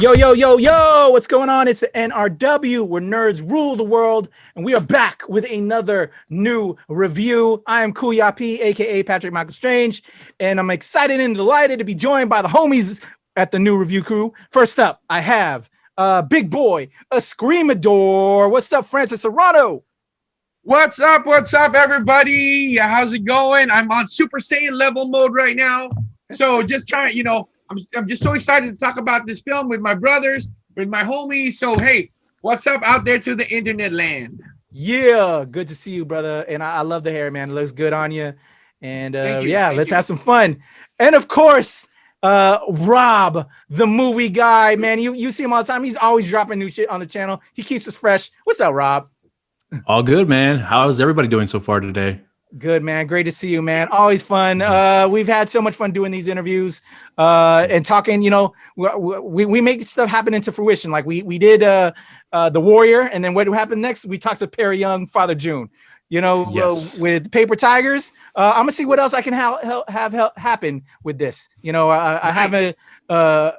Yo, yo, yo, yo, what's going on? It's the NRW, where nerds rule the world, and we are back with another new review. I am Kuya P, aka Patrick Michael Strange, and I'm excited and delighted to be joined by the homies at the new review crew. First up, I have Big Boy, a Screamador. What's up, Francis Serrano? What's up, everybody? How's it going? I'm on Super Saiyan level mode right now. So just trying, I'm just so excited to talk about this film with my brothers, with my homies. So, hey, what's up out there to the internet land? Yeah, good to see you, brother. And I love the hair, man. It looks good on you. And Thank you. let's have some fun. And of course, Rob, the movie guy, man. You see him all the time. He's always dropping new shit on the channel. He keeps us fresh. What's up, Rob? All good, man. How's everybody doing so far today? Good, man. Great to see you, man. Always fun. We've had so much fun doing these interviews and talking. We make stuff happen into fruition. Like we did the Warrior, and then what happened next? We talked to Perry Young, Father June. Yes. With Paper Tigers. I'm gonna see what else I can have happen with this. I have a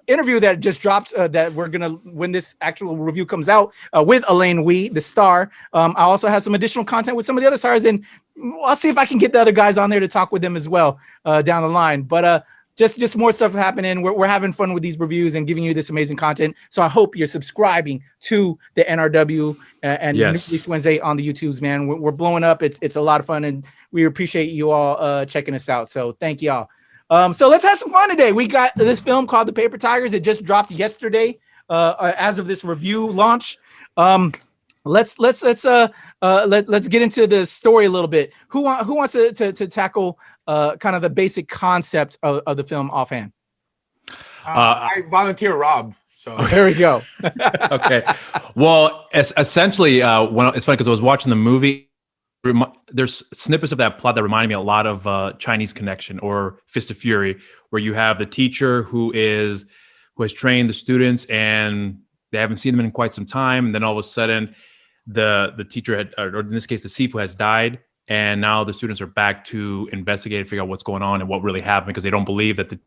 interview that just dropped that we're gonna, when this actual review comes out, with Elaine Wee, the star. I also have some additional content with some of the other stars, and I'll see if I can get the other guys on there to talk with them as well down the line. But just more stuff happening. We're having fun with these reviews and giving you this amazing content. So I hope you're subscribing to the NRW and Yes. New Release Wednesday on the YouTubes, man. We're blowing up. It's a lot of fun, and we appreciate you all checking us out. So thank y'all. So let's have some fun today. We got this film called The Paper Tigers. It just dropped yesterday as of this review launch. Let's get into the story a little bit. Who wants to tackle kind of the basic concept of the film offhand? I volunteer Rob. So There we go. Okay. Well, essentially, when it's funny because I was watching the movie. There's snippets of that plot that reminded me a lot of Chinese Connection or Fist of Fury, where you have the teacher who has trained the students and they haven't seen them in quite some time, and then all of a sudden the teacher had, or in this case the Sifu, has died, and now the students are back to investigate and figure out what's going on and what really happened, because they don't believe that the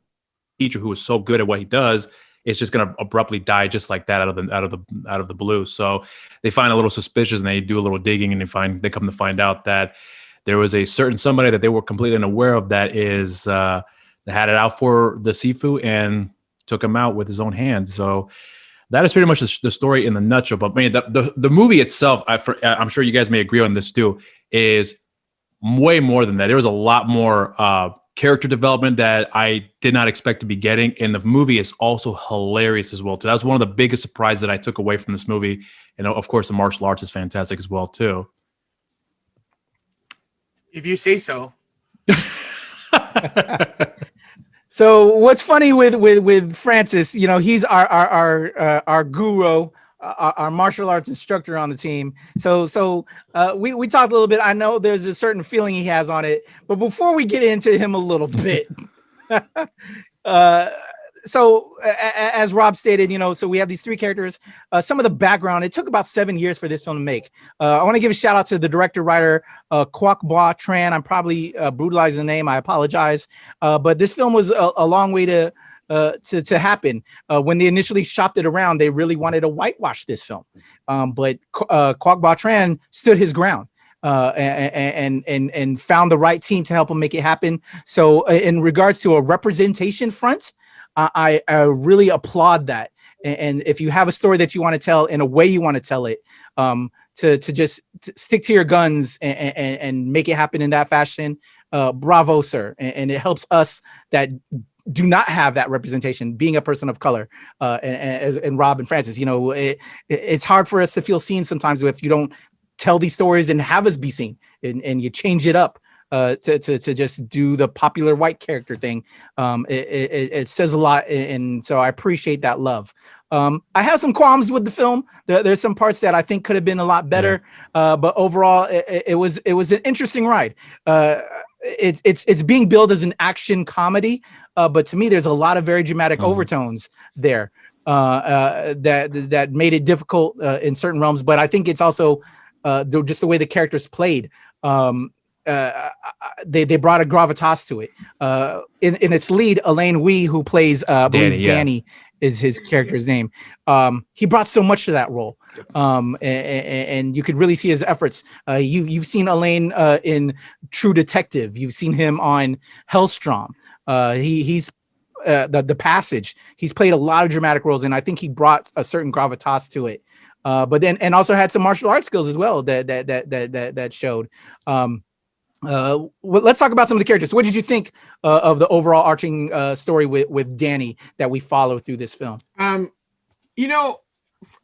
teacher, who is so good at what he does, is just going to abruptly die just like that out of the blue. So they find a little suspicious, and they do a little digging, and they come to find out that there was a certain somebody that they were completely unaware of that had it out for the Sifu and took him out with his own hands. So that is pretty much the story in the nutshell. But man, the movie itself, I'm sure you guys may agree on this too, is way more than that. There was a lot more character development that I did not expect to be getting, and the movie is also hilarious as well too. That was one of the biggest surprises that I took away from this movie, and of course the martial arts is fantastic as well too. if you say so. So what's funny with Francis, he's our guru, our martial arts instructor on the team. So we talked a little bit. I know there's a certain feeling he has on it, but before we get into him a little bit, as Rob stated, so we have these three characters. Some of the background, it took about 7 years for this film to make. I want to give a shout out to the director writer, Quoc Ba Tran. I'm probably brutalizing the name. I apologize. But this film was a long way to happen. When they initially shopped it around, they really wanted to whitewash this film. But Quoc Ba Tran stood his ground. And found the right team to help him make it happen. So in regards to a representation front, I really applaud that. And if you have a story that you want to tell in a way you want to tell it, to just stick to your guns and make it happen in that fashion, bravo, sir. And it helps us that do not have that representation, being a person of color, and Rob and Francis. It's hard for us to feel seen sometimes if you don't tell these stories and have us be seen, and you change it up to just do the popular white character thing. It says a lot, and so I appreciate that love. I have some qualms with the film. There's some parts that I think could have been a lot better, but overall, it was an interesting ride. It's being billed as an action comedy, but to me, there's a lot of very dramatic overtones there that made it difficult in certain realms. But I think it's also just the way the characters played. They brought a gravitas to it. In its lead, Elaine Wee, who plays Danny is his character's name. He brought so much to that role, and you could really see his efforts. You've seen Elaine in True Detective. You've seen him on Hellstrom. He's the Passage. He's played a lot of dramatic roles, and I think he brought a certain gravitas to it. But then, and also had some martial arts skills as well that showed. Let's talk about some of the characters. What did you think of the overall arching story with Danny that we follow through this film? You know,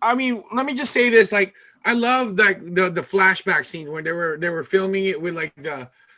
I mean, let me just say this: like, I love like the flashback scene when they were filming it with like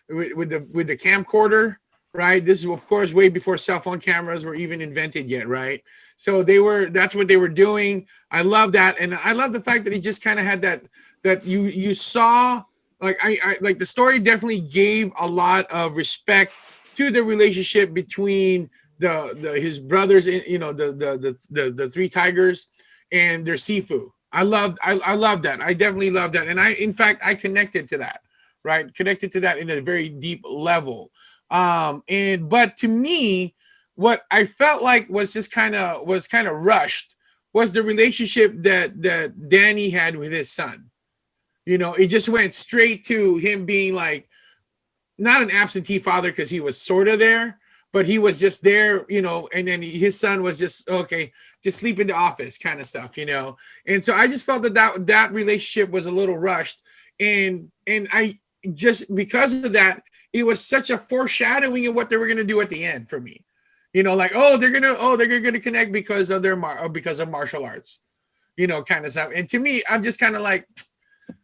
with the camcorder, right? This is of course way before cell phone cameras were even invented yet, right? So that's what they were doing. I love that, and I love the fact that he just kind of had that you saw. Like I like the story definitely gave a lot of respect to the relationship between his brothers, you know, the three tigers and their Sifu. I love that. I definitely love that. And in fact I connected to that, right? Connected to that in a very deep level. But to me, what I felt like was kind of rushed was the relationship that Danny had with his son. You know, it just went straight to him being like, not an absentee father because he was sort of there, but he was just there, you know, and then his son was just, okay, just sleep in the office kind of stuff, you know? And so I just felt that relationship was a little rushed. And I just, because of that, it was such a foreshadowing of what they were going to do at the end for me. You know, like, they're going to connect because of because of martial arts, you know, kind of stuff. And to me, I'm just kind of like,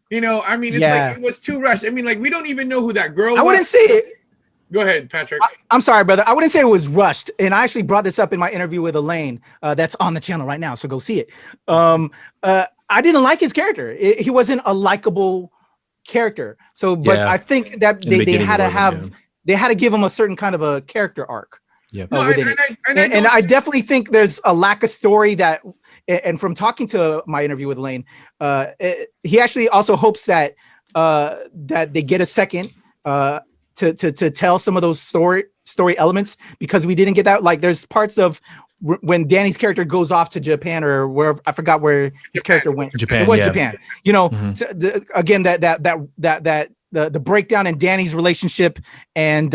you know, I mean, it's like it was too rushed. I mean, like, we don't even know who that girl was. I wouldn't say it. Go ahead, Patrick. I'm sorry, brother. I wouldn't say it was rushed. And I actually brought this up in my interview with Elaine. That's on the channel right now, so go see it. I didn't like his character. He wasn't a likable character. So, but I think that they had to give him a certain kind of a character arc. Yeah. And I definitely think there's a lack of story that. And from talking to my interview with Elaine, he actually also hopes that that they get a second to tell some of those story elements, because we didn't get that. Like, there's parts of when Danny's character goes off to Japan or where, I forgot where his character went. Japan, it was Japan. You know, again, the breakdown in Danny's relationship and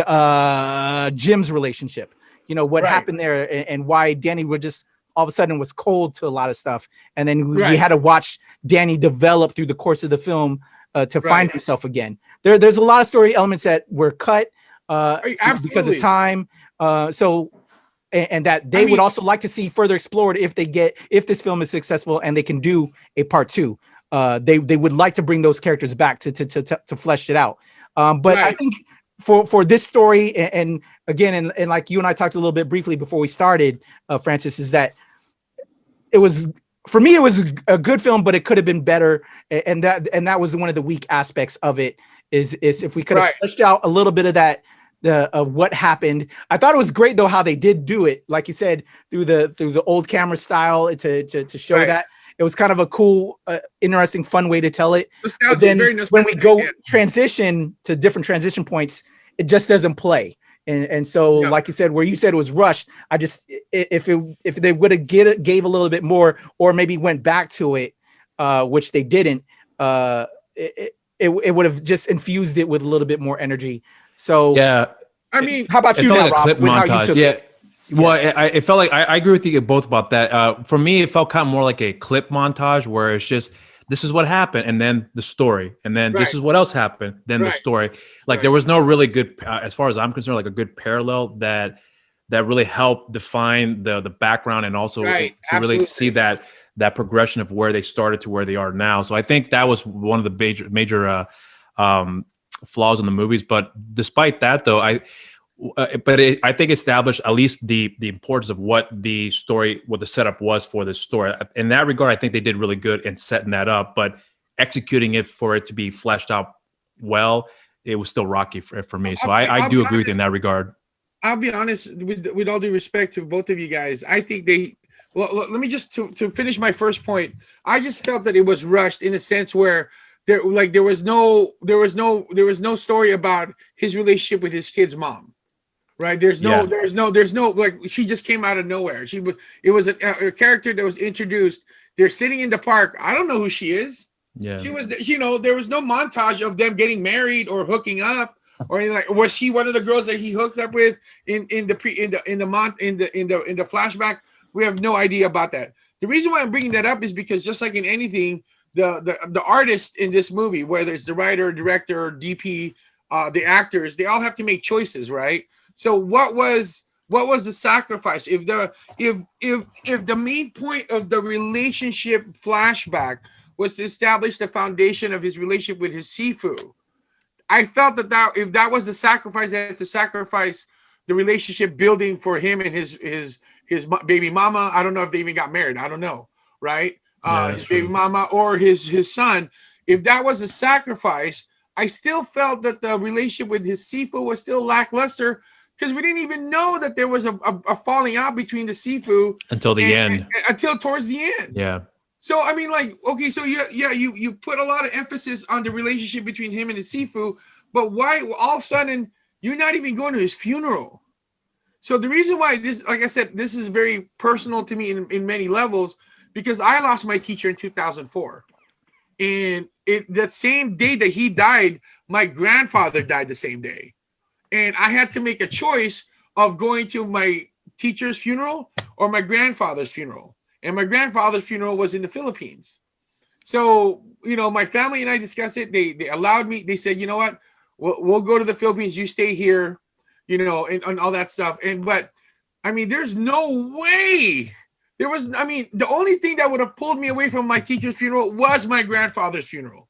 Jim's relationship. You know what happened there, and why Danny would just all of a sudden was cold to a lot of stuff. And then we had to watch Danny develop through the course of the film to find himself again. There's a lot of story elements that were cut because of time. And that they would also like to see further explored if this film is successful and they can do a part 2. They would like to bring those characters back to flesh it out. But I think for this story, and again, and like you and I talked a little bit briefly before we started, Francis, is that it was a good film, but it could have been better. And that was one of the weak aspects of it is if we could have fleshed out a little bit of that, of what happened. I thought it was great though, how they did do it. Like you said, through the old camera style to show that. It was kind of a cool, interesting, fun way to tell it. But then when we go transition to different transition points, it just doesn't play. And so, like you said, where you said it was rushed, I just, if they would have gave a little bit more, or maybe went back to it, which they didn't, it would have just infused it with a little bit more energy. So I mean, how about you now, Rob? Clip montage. Well, it felt like I agree with you both about that. For me, it felt kind of more like a clip montage where it's just, this is what happened, and then the story, and then this is what else happened, then the story. Like there was no really good, as far as I'm concerned, like a good parallel that really helped define the background, and also to really see that progression of where they started to where they are now. So I think that was one of the major flaws in the movies. But despite that, though, I think established at least the importance of what the setup was for this story. In that regard, I think they did really good in setting that up, but executing it for it to be fleshed out well, it was still rocky for me. So I do agree with you in that regard. I'll be honest, with all due respect to both of you guys, I think let me just to finish my first point. I just felt that it was rushed in a sense where there was no story about his relationship with his kid's mom. right? There's no like she just came out of nowhere. It was a character that was introduced. They're sitting in the park. I don't know who she is. Yeah. She was, there was no montage of them getting married or hooking up or anything. Like, was she one of the girls that he hooked up with in the flashback? We have no idea about that. The reason why I'm bringing that up is because just like in anything, the artist in this movie, whether it's the writer, director, DP, the actors, they all have to make choices, right? So what was the sacrifice? If the main point of the relationship flashback was to establish the foundation of his relationship with his Sifu, I felt that if that was the sacrifice, they had to sacrifice the relationship building for him and his baby mama. I don't know if they even got married. I don't know, right? His baby mama or his son. If that was a sacrifice, I still felt that the relationship with his Sifu was still lackluster because we didn't even know that there was a falling out between the Sifu until the end. Until towards the end. Yeah. So I mean, like, okay, so you put a lot of emphasis on the relationship between him and his Sifu, but why all of a sudden you're not even going to his funeral? So the reason why this, like I said, this is very personal to me in many levels, because I lost my teacher in 2004, and that same day that he died, my grandfather died the same day, and I had to make a choice of going to my teacher's funeral or my grandfather's funeral. And my grandfather's funeral was in the Philippines. So, my family and I discussed it. They allowed me. They said, you know what, we'll go to the Philippines. You stay here, and all that stuff. But I mean, there's no way. The only thing that would have pulled me away from my teacher's funeral was my grandfather's funeral,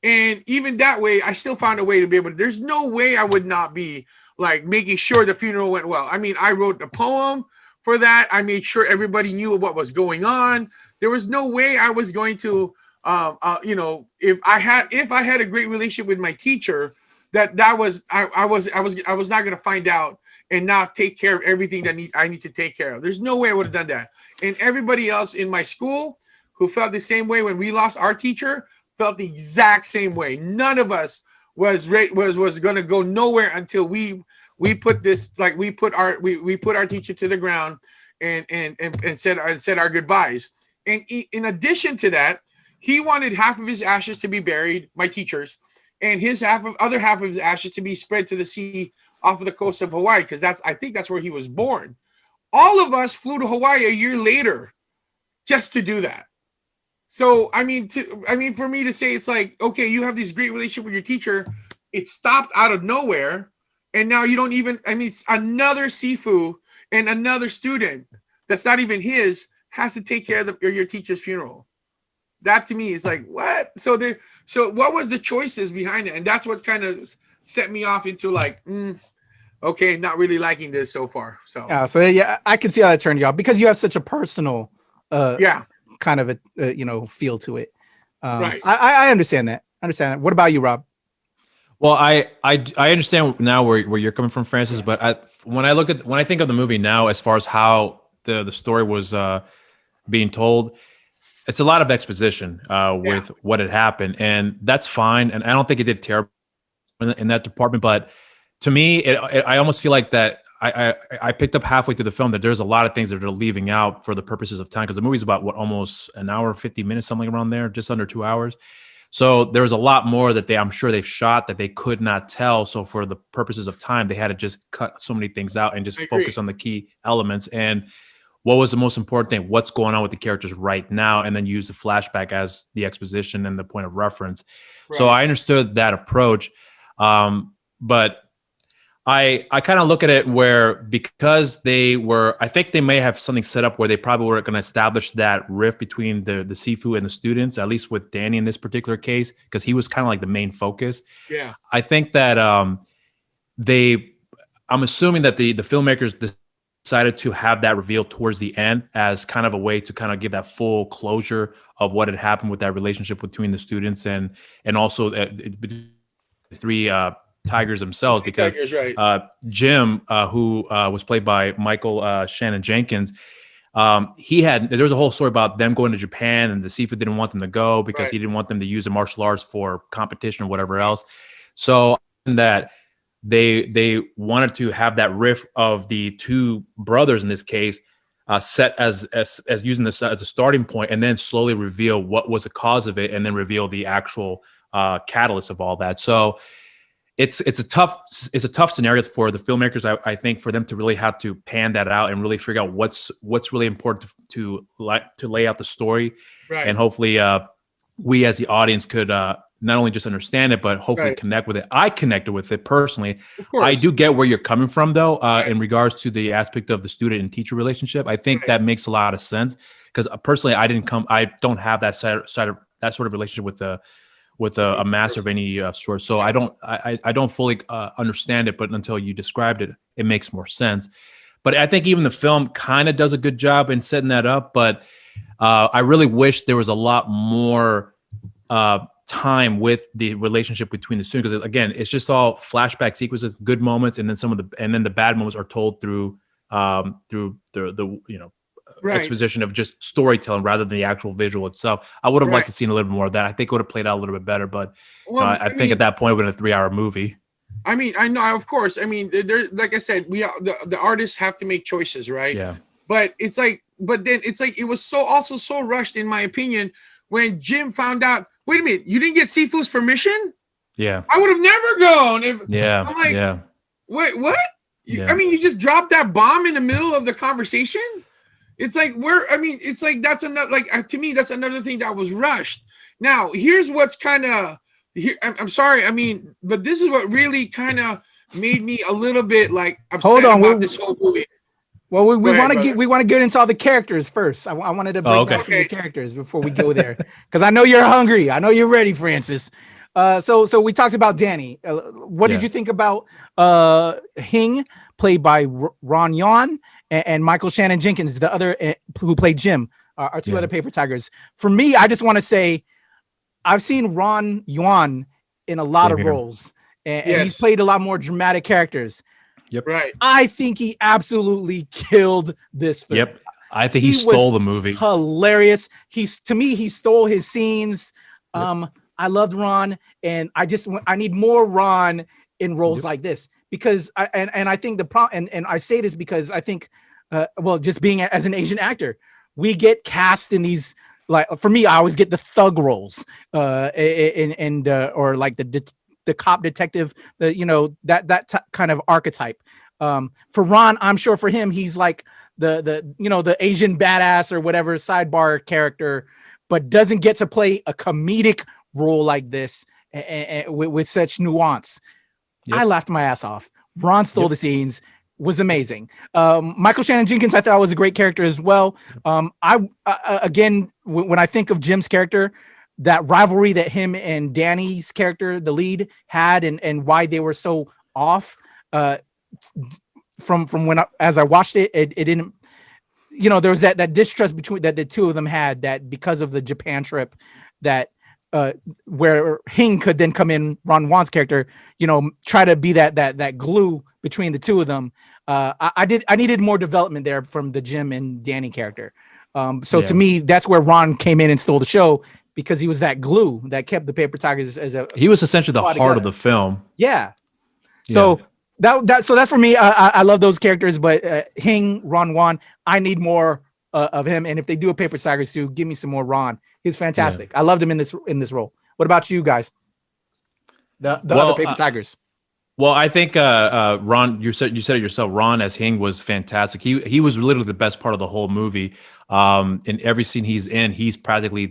and even that way, I still found a way to be able to, there's no way I would not be like making sure the funeral went well. I mean, I wrote the poem for that. I made sure everybody knew what was going on. There was no way I was going to, if I had a great relationship with my teacher, I was not going to find out and not take care of everything that I need to take care of. There's no way I would have done that. And everybody else in my school who felt the same way when we lost our teacher felt the exact same way. None of us was going to go nowhere until we put this, like we put our teacher to the ground and said our goodbyes. And in addition to that, he wanted half of his ashes to be buried, my teacher's, and other half of his ashes to be spread to the sea off of the coast of Hawaii, because I think that's where he was born. All of us flew to Hawaii a year later just to do that. So for me to say, it's like, okay, you have this great relationship with your teacher, it stopped out of nowhere. And now you don't even, it's another Sifu and another student that's not even his has to take care of your teacher's funeral. That to me is like, what? So what was the choices behind it? And that's what kind of set me off into like, okay, not really liking this so far. So yeah, I can see how that turned you off because you have such a personal, kind of a feel to it. Right. I understand that. What about you, Rob? Well, I understand now where you're coming from, Francis. But when I think of the movie now, as far as how the story was being told, it's a lot of exposition with what had happened, and that's fine. And I don't think it did terrible in that department. But to me, I almost feel like that I picked up halfway through the film that there's a lot of things that they're leaving out for the purposes of time, because the movie's about almost an hour, 50 minutes, something around there, just under 2 hours. So there's a lot more that I'm sure they've shot that they could not tell. So for the purposes of time, they had to just cut so many things out and just focus on the key elements. And what was the most important thing? What's going on with the characters right now? And then use the flashback as the exposition and the point of reference. Right. So I understood that approach. But I kind of look at it where, because I think they may have something set up where they probably were going to establish that rift between the Sifu and the students, at least with Danny in this particular case, because he was kind of like the main focus. Yeah. I think that I'm assuming that the filmmakers decided to have that revealed towards the end as kind of a way to kind of give that full closure of what had happened with that relationship between the students and also the three Tigers themselves, because Jim, who was played by Michael Shannon Jenkins, there was a whole story about them going to Japan, and the Sifu didn't want them to go because he didn't want them to use the martial arts for competition or whatever else. So that they wanted to have that riff of the two brothers in this case set as using this as a starting point, and then slowly reveal what was the cause of it, and then reveal the actual catalyst of all that. So it's a tough scenario for the filmmakers. I think for them to really have to pan that out and really figure out what's really important to lay out the story, Right. and hopefully we as the audience could not only just understand it, but hopefully Right. connect with it. I connected with it personally. Of course. I do get where you're coming from, though, in regards to the aspect of the student and teacher relationship. I think Right. that makes a lot of sense because personally, I don't have that sort of relationship with a master of any sort. So I don't fully understand it, but until you described it, it makes more sense. But I think even the film kind of does a good job in setting that up. But I really wish there was a lot more time with the relationship between the students, because again, it's just all flashback sequences, good moments, and then the bad moments are told through the Right. exposition of just storytelling rather than the actual visual itself. I would have liked Right. to see a little bit more of that. I think it would have played out a little bit better, but Well, I think at that point it would have been a 3-hour movie. I mean, I know, of course. I mean, there, like I said, the artists have to make choices, right? Yeah. But it's like, it was so rushed, in my opinion, when Jim found out. Wait a minute, you didn't get Sifu's permission? Yeah. I would have never gone. If Yeah. I'm like, yeah. wait, what? Yeah. I mean, you just dropped that bomb in the middle of the conversation. It's like it's like that's another, like, to me, that's another thing that was rushed. Now, here's what's kind of here. I'm sorry. I mean, but this is what really kind of made me a little bit like upset Hold on, about this whole movie. Well, we Go ahead, want to get into all the characters first. I wanted to break okay. down some of the characters before we go there, because I know you're hungry. I know you're ready, Francis. So we talked about Danny. What did Yeah. you think about Hing, played by Ron Yuan, and Michael Shannon Jenkins, the other who played Jim, our two Yeah. other paper tigers? For me, I just want to say I've seen Ron Yuan in a lot Same of here. roles, and Yes. he's played a lot more dramatic characters. Right. I think he absolutely killed this film. Yep. I think He he stole was the movie. Hilarious. To me, he stole his scenes. I loved Ron, and I need more Ron in roles like this, because I think the problem, and I say this because I think, just being as an Asian actor, we get cast in these, like, for me, I always get the thug roles, or like the cop detective, that kind of archetype. For Ron, I'm sure for him, he's like the Asian badass or whatever sidebar character, but doesn't get to play a comedic role like this with such nuance. Yep. I laughed my ass off. Ron stole the scenes, was amazing. Michael Shannon Jenkins, I thought was a great character as well. Again, when I think of Jim's character, that rivalry that him and Danny's character, the lead, had, and why they were so off, from when as I watched it, it didn't, there was that distrust between that the two of them had, that because of the Japan trip, that where Hing could then come in, Ron Juan's character, try to be that glue between the two of them. I needed more development there from the Jim and Danny character. To me, that's where Ron came in and stole the show, because he was that glue that kept the Paper Tigers as a. He was essentially the Squad heart of together. the film. Yeah. So that's for me. I love those characters, but Hing, Ron Juan, I need more of him. And if they do a Paper Tigers 2, give me some more Ron. He's fantastic. I loved him in this role. What about you guys? The other Paper Tigers. Well, I think Ron, you said it yourself. Ron as Hing was fantastic. He was literally the best part of the whole movie. In every scene he's in, he's practically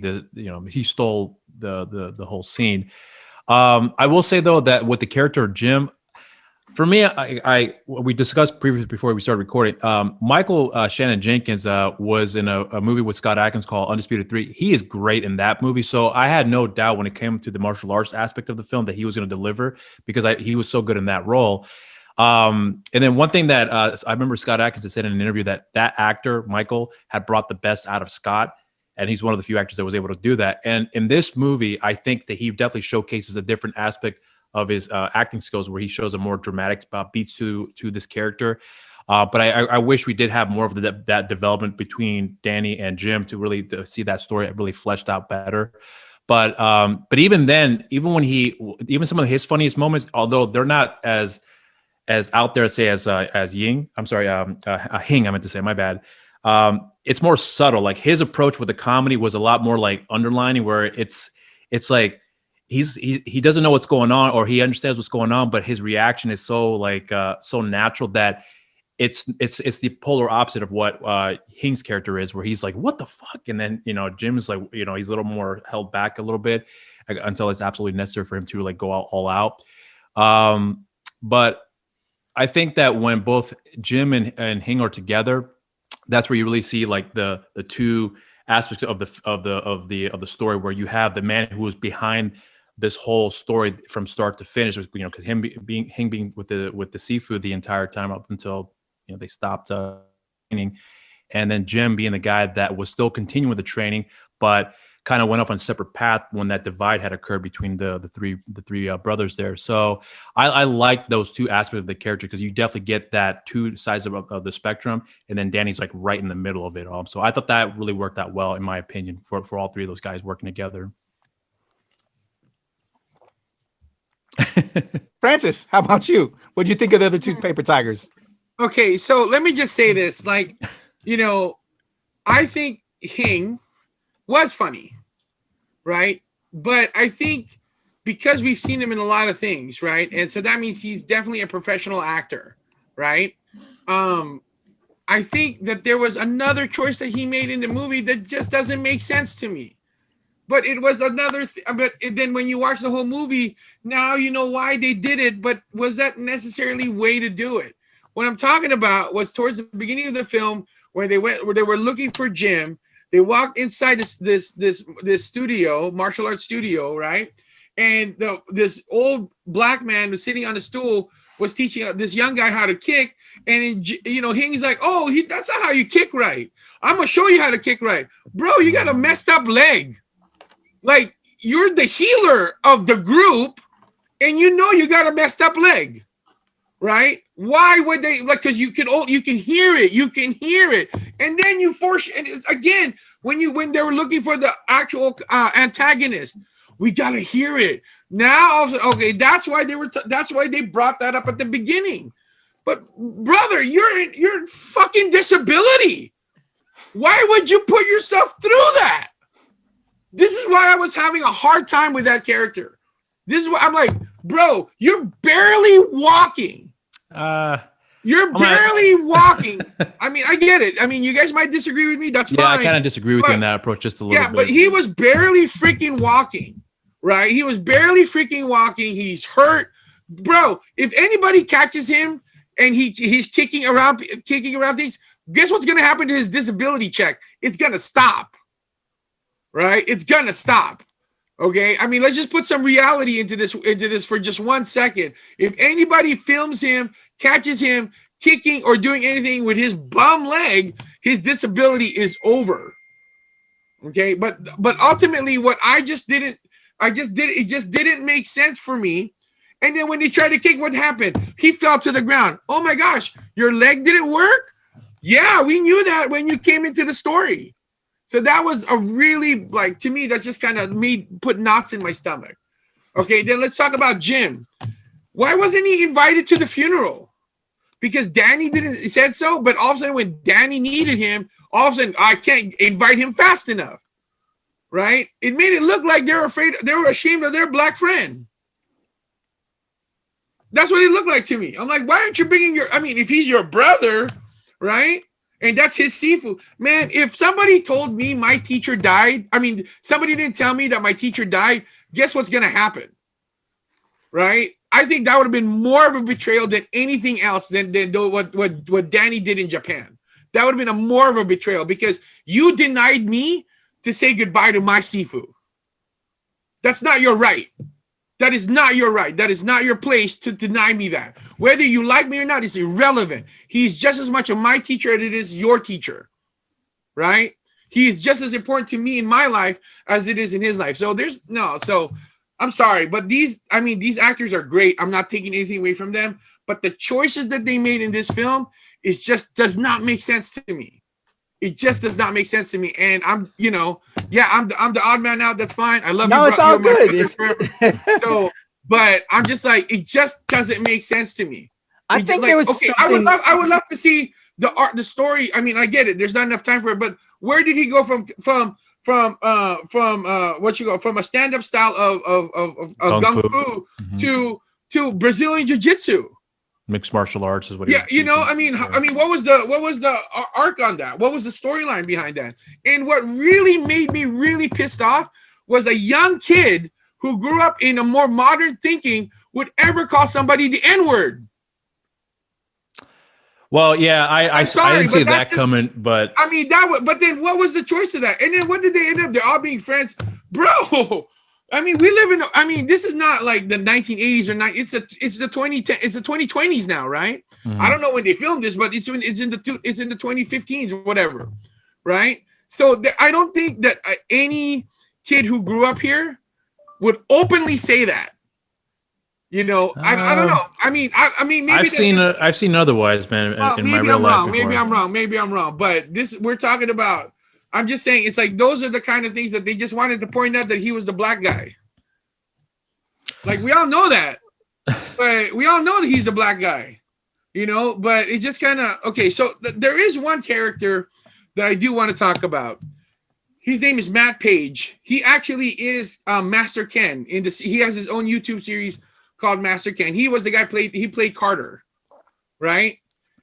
he stole the whole scene. I will say though that with the character of Jim, for me, we discussed previously before we started recording. Michael Shannon Jenkins was in a movie with Scott Adkins called Undisputed 3. He is great in that movie, so I had no doubt when it came to the martial arts aspect of the film that he was going to deliver, because he was so good in that role. And then one thing that I remember Scott Adkins had said in an interview that actor Michael had brought the best out of Scott, and he's one of the few actors that was able to do that. And in this movie, I think that he definitely showcases a different aspect of his acting skills, where he shows a more dramatic beats to this character. But I wish we did have more of that development between Danny and Jim to really see that story really fleshed out better. But even then, even some of his funniest moments, although they're not as as out there, say as Ying. I'm sorry, Hing. I meant to say, my bad. It's more subtle. Like his approach with the comedy was a lot more like underlining, where it's like he doesn't know what's going on, or he understands what's going on, but his reaction is so like so natural that it's the polar opposite of what Hing's character is, where he's like, what the fuck? And then, Jim is like, he's a little more held back a little bit until it's absolutely necessary for him to like go out all out. But I think that when both Jim and Hing are together, that's where you really see like the two aspects of the story, where you have the man who was behind this whole story from start to finish, because Hing being with the seafood the entire time up until they stopped training, and then Jim being the guy that was still continuing with the training, but kind of went off on a separate path when that divide had occurred between the three brothers there. So I like those two aspects of the character, because you definitely get that two sides of the spectrum, and then Danny's like right in the middle of it all. So I thought that really worked out well, in my opinion, for all three of those guys working together. Francis, how about you? What do you think of the other two paper tigers? Okay, so let me just say this. Like, I think Hing was funny, right? But I think because we've seen him in a lot of things, right? And so that means he's definitely a professional actor, right? I think that there was another choice that he made in the movie that just doesn't make sense to me. But it was another but then when you watch the whole movie, now you know why they did it, but was that necessarily way to do it? What I'm talking about was towards the beginning of the film, where they were looking for Jim. They walked inside this studio, martial arts studio, right? And this old black man was sitting on a stool, was teaching this young guy how to kick. And Hing's like, "Oh, that's not how you kick right. I'm gonna show you how to kick right, bro. You got a messed up leg. Like, you're the healer of the group, and you got a messed up leg, right? Why would they, like, because you can hear it, and then you force. And again, when they were looking for the actual antagonist, we gotta hear it now. Okay, that's why they brought that up at the beginning. But brother, you're in fucking disability. Why would you put yourself through that? This is why I was having a hard time with that character. This is why I'm like, bro, you're barely walking. You're barely walking. I mean, I get it. I mean, you guys might disagree with me. That's fine. Yeah, I kind of disagree with you on that approach just a little bit. Yeah, but he was barely freaking walking, right? He was barely freaking walking. He's hurt. Bro, if anybody catches him and he's kicking around things, guess what's going to happen to his disability check? It's going to stop. Right? It's gonna stop. Okay. I mean, let's just put some reality into this for just 1 second. If anybody films him, catches him kicking or doing anything with his bum leg, his disability is over. Okay. But ultimately, what it just didn't make sense for me. And then when he tried to kick, what happened? He fell to the ground. Oh my gosh, your leg didn't work? Yeah, we knew that when you came into the story. So that was a really, like, to me, that's just kind of me put knots in my stomach. Okay, then let's talk about Jim. Why wasn't he invited to the funeral? Because Danny said so, but all of a sudden when Danny needed him, all of a sudden I can't invite him fast enough, right? It made it look like they were ashamed of their black friend. That's what it looked like to me. I'm like, why aren't you bringing if he's your brother, right? And that's his seafood. Man, if somebody told me my teacher died, somebody didn't tell me that my teacher died, guess what's going to happen? Right? I think that would have been more of a betrayal than anything else than what Danny did in Japan. That would have been more of a betrayal, because you denied me to say goodbye to my seafood. That's not your right. That is not your right. That is not your place to deny me that. Whether you like me or not is irrelevant. He's just as much of my teacher as it is your teacher, right? He is just as important to me in my life as it is in his life. So I'm sorry, but these actors are great. I'm not taking anything away from them, but the choices that they made in this film does not make sense to me. It just does not make sense to me. And I'm the odd man out. That's fine. I love you. No, it's all good. But I'm just like, it just doesn't make sense to me. I It's think like, there was okay, something. I would love to see the art, the story. I mean, I get it. There's not enough time for it, but where did he go from a stand-up style of Kung gung fu. fu Mhm. to Brazilian jiu-jitsu? Mixed martial arts is what he Yeah, was you know, teaching. I mean, what was the arc on that? What was the storyline behind that? And what really made me really pissed off was a young kid who grew up in a more modern thinking would ever call somebody the N-word. Well, yeah, I I'm sorry, didn't see but that's that just, coming, but I mean, that was, but then what was the choice of that? And then what did they end up? They're all being friends, bro. I mean, we live in. I mean, this is not like the 1980s or not. It's the 2020s now, right? mhm. I don't know when they filmed this, but it's in the 2015s or whatever, right? So I don't think that any kid who grew up here would openly say that. You know, I don't know. I mean, maybe I've seen otherwise, man, in my maybe real I'm life wrong. before. Maybe I'm wrong. But this we're talking about. I'm just saying it's like those are the kind of things that they just wanted to point out that he was the black guy. Like we all know that, but we all know that he's the black guy, you know. But it's just kind of okay. So there is one character that I do want to talk about. His name is Matt Page. He actually is Master Ken. He has his own YouTube series called Master Ken. He was the guy played Carter, right?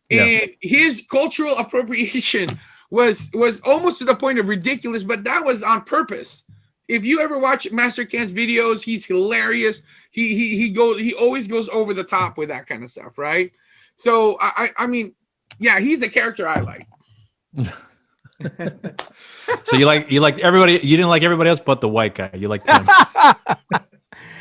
Yeah. And his cultural appropriation was almost to the point of ridiculous, but that was on purpose. If you ever watch Master Ken's videos, he's hilarious. He always goes over the top with that kind of stuff, right? So I mean, yeah, he's the character I like. So you like everybody. You didn't like everybody else but the white guy. You liked him.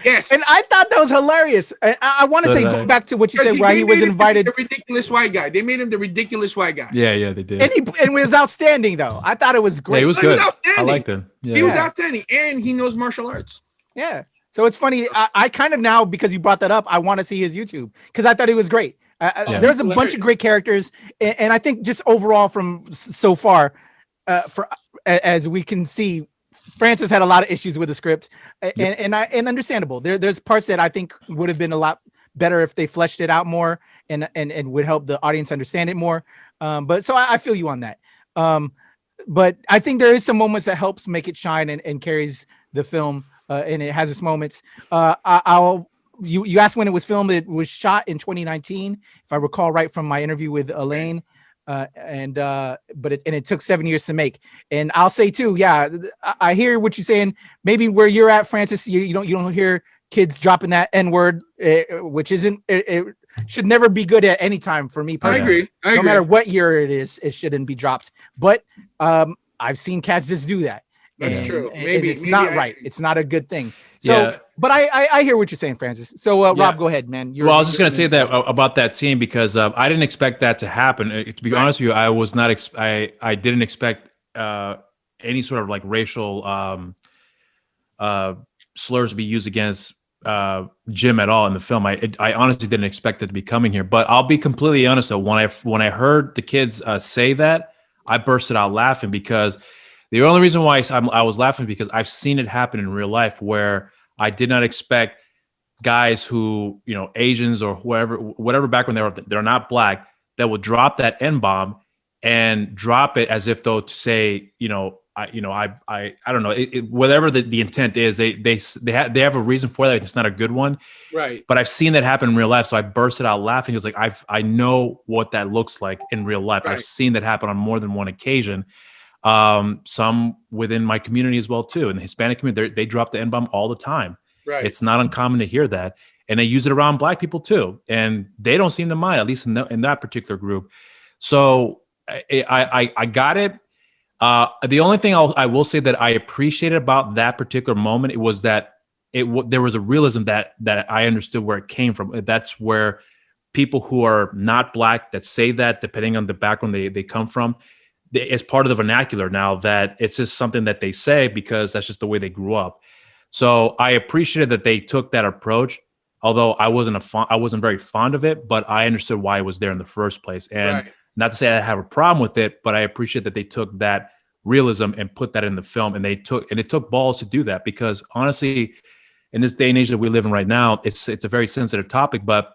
Yes. And I thought that was hilarious. I want to So say, did go I. back to what you Because said, why he was invited. The ridiculous white guy. They made him the ridiculous white guy. Yeah, they did. And it was outstanding, though. I thought it was Yeah, great. he was He was good. I outstanding. liked him. Yeah. He was Yeah. outstanding, and he knows martial arts. Yeah. So it's funny. I kind of now, because you brought that up, I want to see his YouTube because I thought he was great. Yeah. There's a bunch of great characters. And I think just overall from so far, as we can see, Francis had a lot of issues with the script and understandable. There's parts that I think would have been a lot better if they fleshed it out more and would help the audience understand it more. But so I feel you on that. But I think there is some moments that helps make it shine and carries the film. And it has its moments. You asked when it was filmed. It was shot in 2019, if I recall right from my interview with Elaine. But it took 7 years to make. And I'll say too, yeah, I hear what you're saying. Maybe where you're at, Francis, you don't hear kids dropping that N-word, which isn't. It should never be good at any time for me personally. I agree. No matter what year it is, it shouldn't be dropped. But I've seen cats just do that. That's true. And Maybe it's not right. It's not a good thing. So, Yeah. but I hear what you're saying, Francis. So, Rob, go ahead, man. Well, I was just gonna say that about that scene because I didn't expect that to happen. To be honest with you, I was not. I didn't expect any sort of like racial slurs to be used against Jim at all in the film. I honestly didn't expect it to be coming here. But I'll be completely honest though. When I heard the kids say that, I bursted out laughing because the only reason why I was laughing because I've seen it happen in real life where I did not expect guys who, Asians or whatever background they're not black, that would drop that N-bomb and drop it as if though to say, I don't know, whatever the intent is, they have a reason for that. It's not a good one, Right. but I've seen that happen in real life. So I bursted out laughing. It's like, I know what that looks like in real life. Right. I've seen that happen on more than one occasion. Some within my community as well too. In the Hispanic community, they drop the N-bomb all the time. Right. It's not uncommon to hear that, and they use it around black people too, and they don't seem to mind, at least in that particular group. So I got it. The only thing I will say that I appreciated about that particular moment, it was that there was a realism that I understood where it came from. That's where people who are not black that say that, depending on the background they come from, it's part of the vernacular now, that it's just something that they say because that's just the way they grew up. So I appreciated that they took that approach, although I wasn't very fond of it, but I understood why it was there in the first place. And not to say I have a problem with it, but I appreciate that they took that realism and put that in the film, and it took balls to do that, because honestly, in this day and age that we live in right now, it's a very sensitive topic, but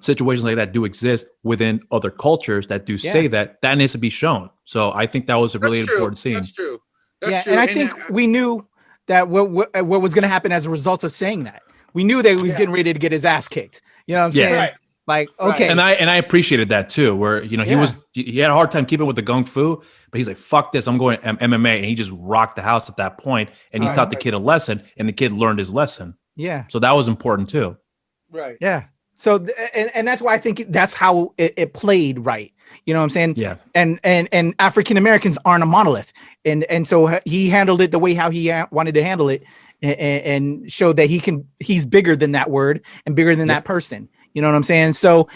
situations like that do exist within other cultures that do say that needs to be shown. So I think that was a really important scene. That's true. And I think we knew that what was going to happen as a result of saying that. We knew that he was getting ready to get his ass kicked. You know what I'm saying? Right. Like, okay. And I appreciated that too, where, he had a hard time keeping with the Kung Fu, but he's like, fuck this, I'm going MMA. And he just rocked the house at that point, and he taught the kid a lesson, and the kid learned his lesson. Yeah. So that was important too. Right. Yeah. So, and that's why I think that's how it played right. You know what I'm saying? Yeah. And African Americans aren't a monolith. And so he handled it the way how he wanted to handle it, and showed that he's bigger than that word and bigger than that person. You know what I'm saying? So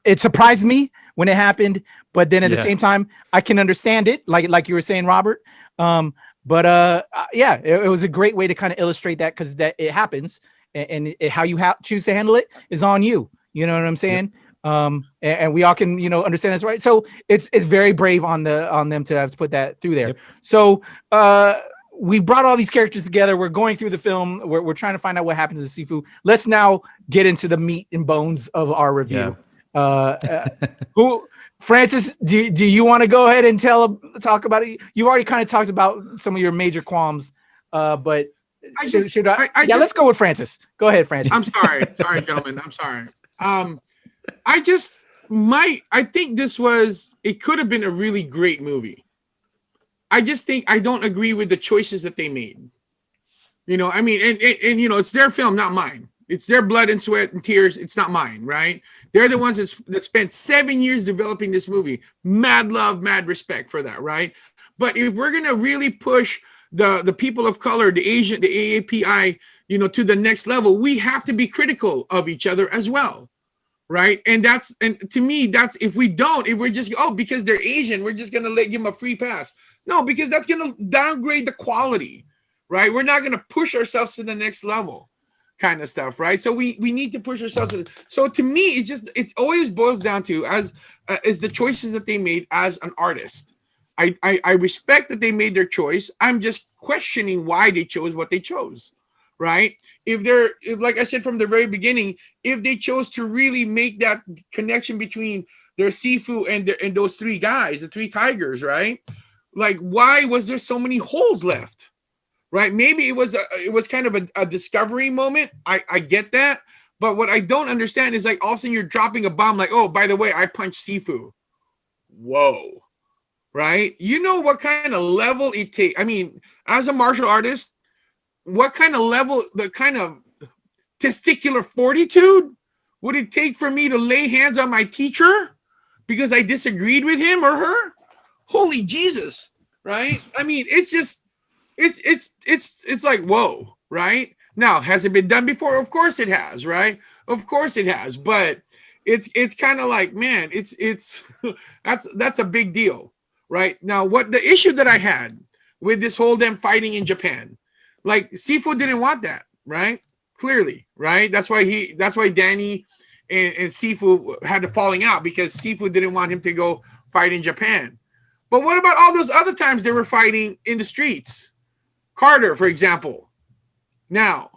it surprised me when it happened, but then at the same time, I can understand it, like you were saying, Robert. It was a great way to kind of illustrate that, because that it happens, and how you choose to handle it is on you. You know what I'm saying? And we all can, understand this, right? So it's very brave on them to have to put that through there. Yep. So we brought all these characters together. We're going through the film. We're trying to find out what happens to Sifu. Let's now get into the meat and bones of our review. Francis, do you want to go ahead and talk about it? You already kind of talked about some of your major qualms, but should I? Let's go with Francis. Go ahead, Francis. I'm sorry, gentlemen. I'm sorry. I think it could have been a really great movie. I just think I don't agree with the choices that they made. And it's their film, not mine. It's their blood and sweat and tears. It's not mine, right? They're the ones that spent 7 years developing this movie. Mad love, mad respect for that, right? But if we're gonna really push the people of color, the Asian, the AAPI, to the next level, we have to be critical of each other as well. Right. And to me, if we're just, because they're Asian, we're just going to give them a free pass. No, because that's going to downgrade the quality. Right. We're not going to push ourselves to the next level kind of stuff. Right. So we need to push ourselves. So to me, it always boils down to is the choices that they made as an artist. I respect that they made their choice. I'm just questioning why they chose what they chose. Right. If like I said from the very beginning, if they chose to really make that connection between their Sifu and those three guys, the three tigers, right? Like, why was there so many holes left? Right? Maybe it was kind of a discovery moment. I get that, but what I don't understand is, like, all of a sudden you're dropping a bomb, like, oh, by the way, I punched Sifu. Whoa, right? You know what kind of level it takes? I mean, as a martial artist, what kind of level, the kind of testicular fortitude would it take for me to lay hands on my teacher because I disagreed with him or her? Holy Jesus, right? I mean, it's just, it's like, whoa, right? Now, has it been done before? Of course it has, right? Of course it has, but it's kind of like, man, it's that's a big deal, right? Now, what the issue that I had with this whole them fighting in Japan, like, Sifu didn't want that, right? Clearly, right? That's why Danny and Sifu had the falling out, because Sifu didn't want him to go fight in Japan. But what about all those other times they were fighting in the streets? Carter, for example. Now,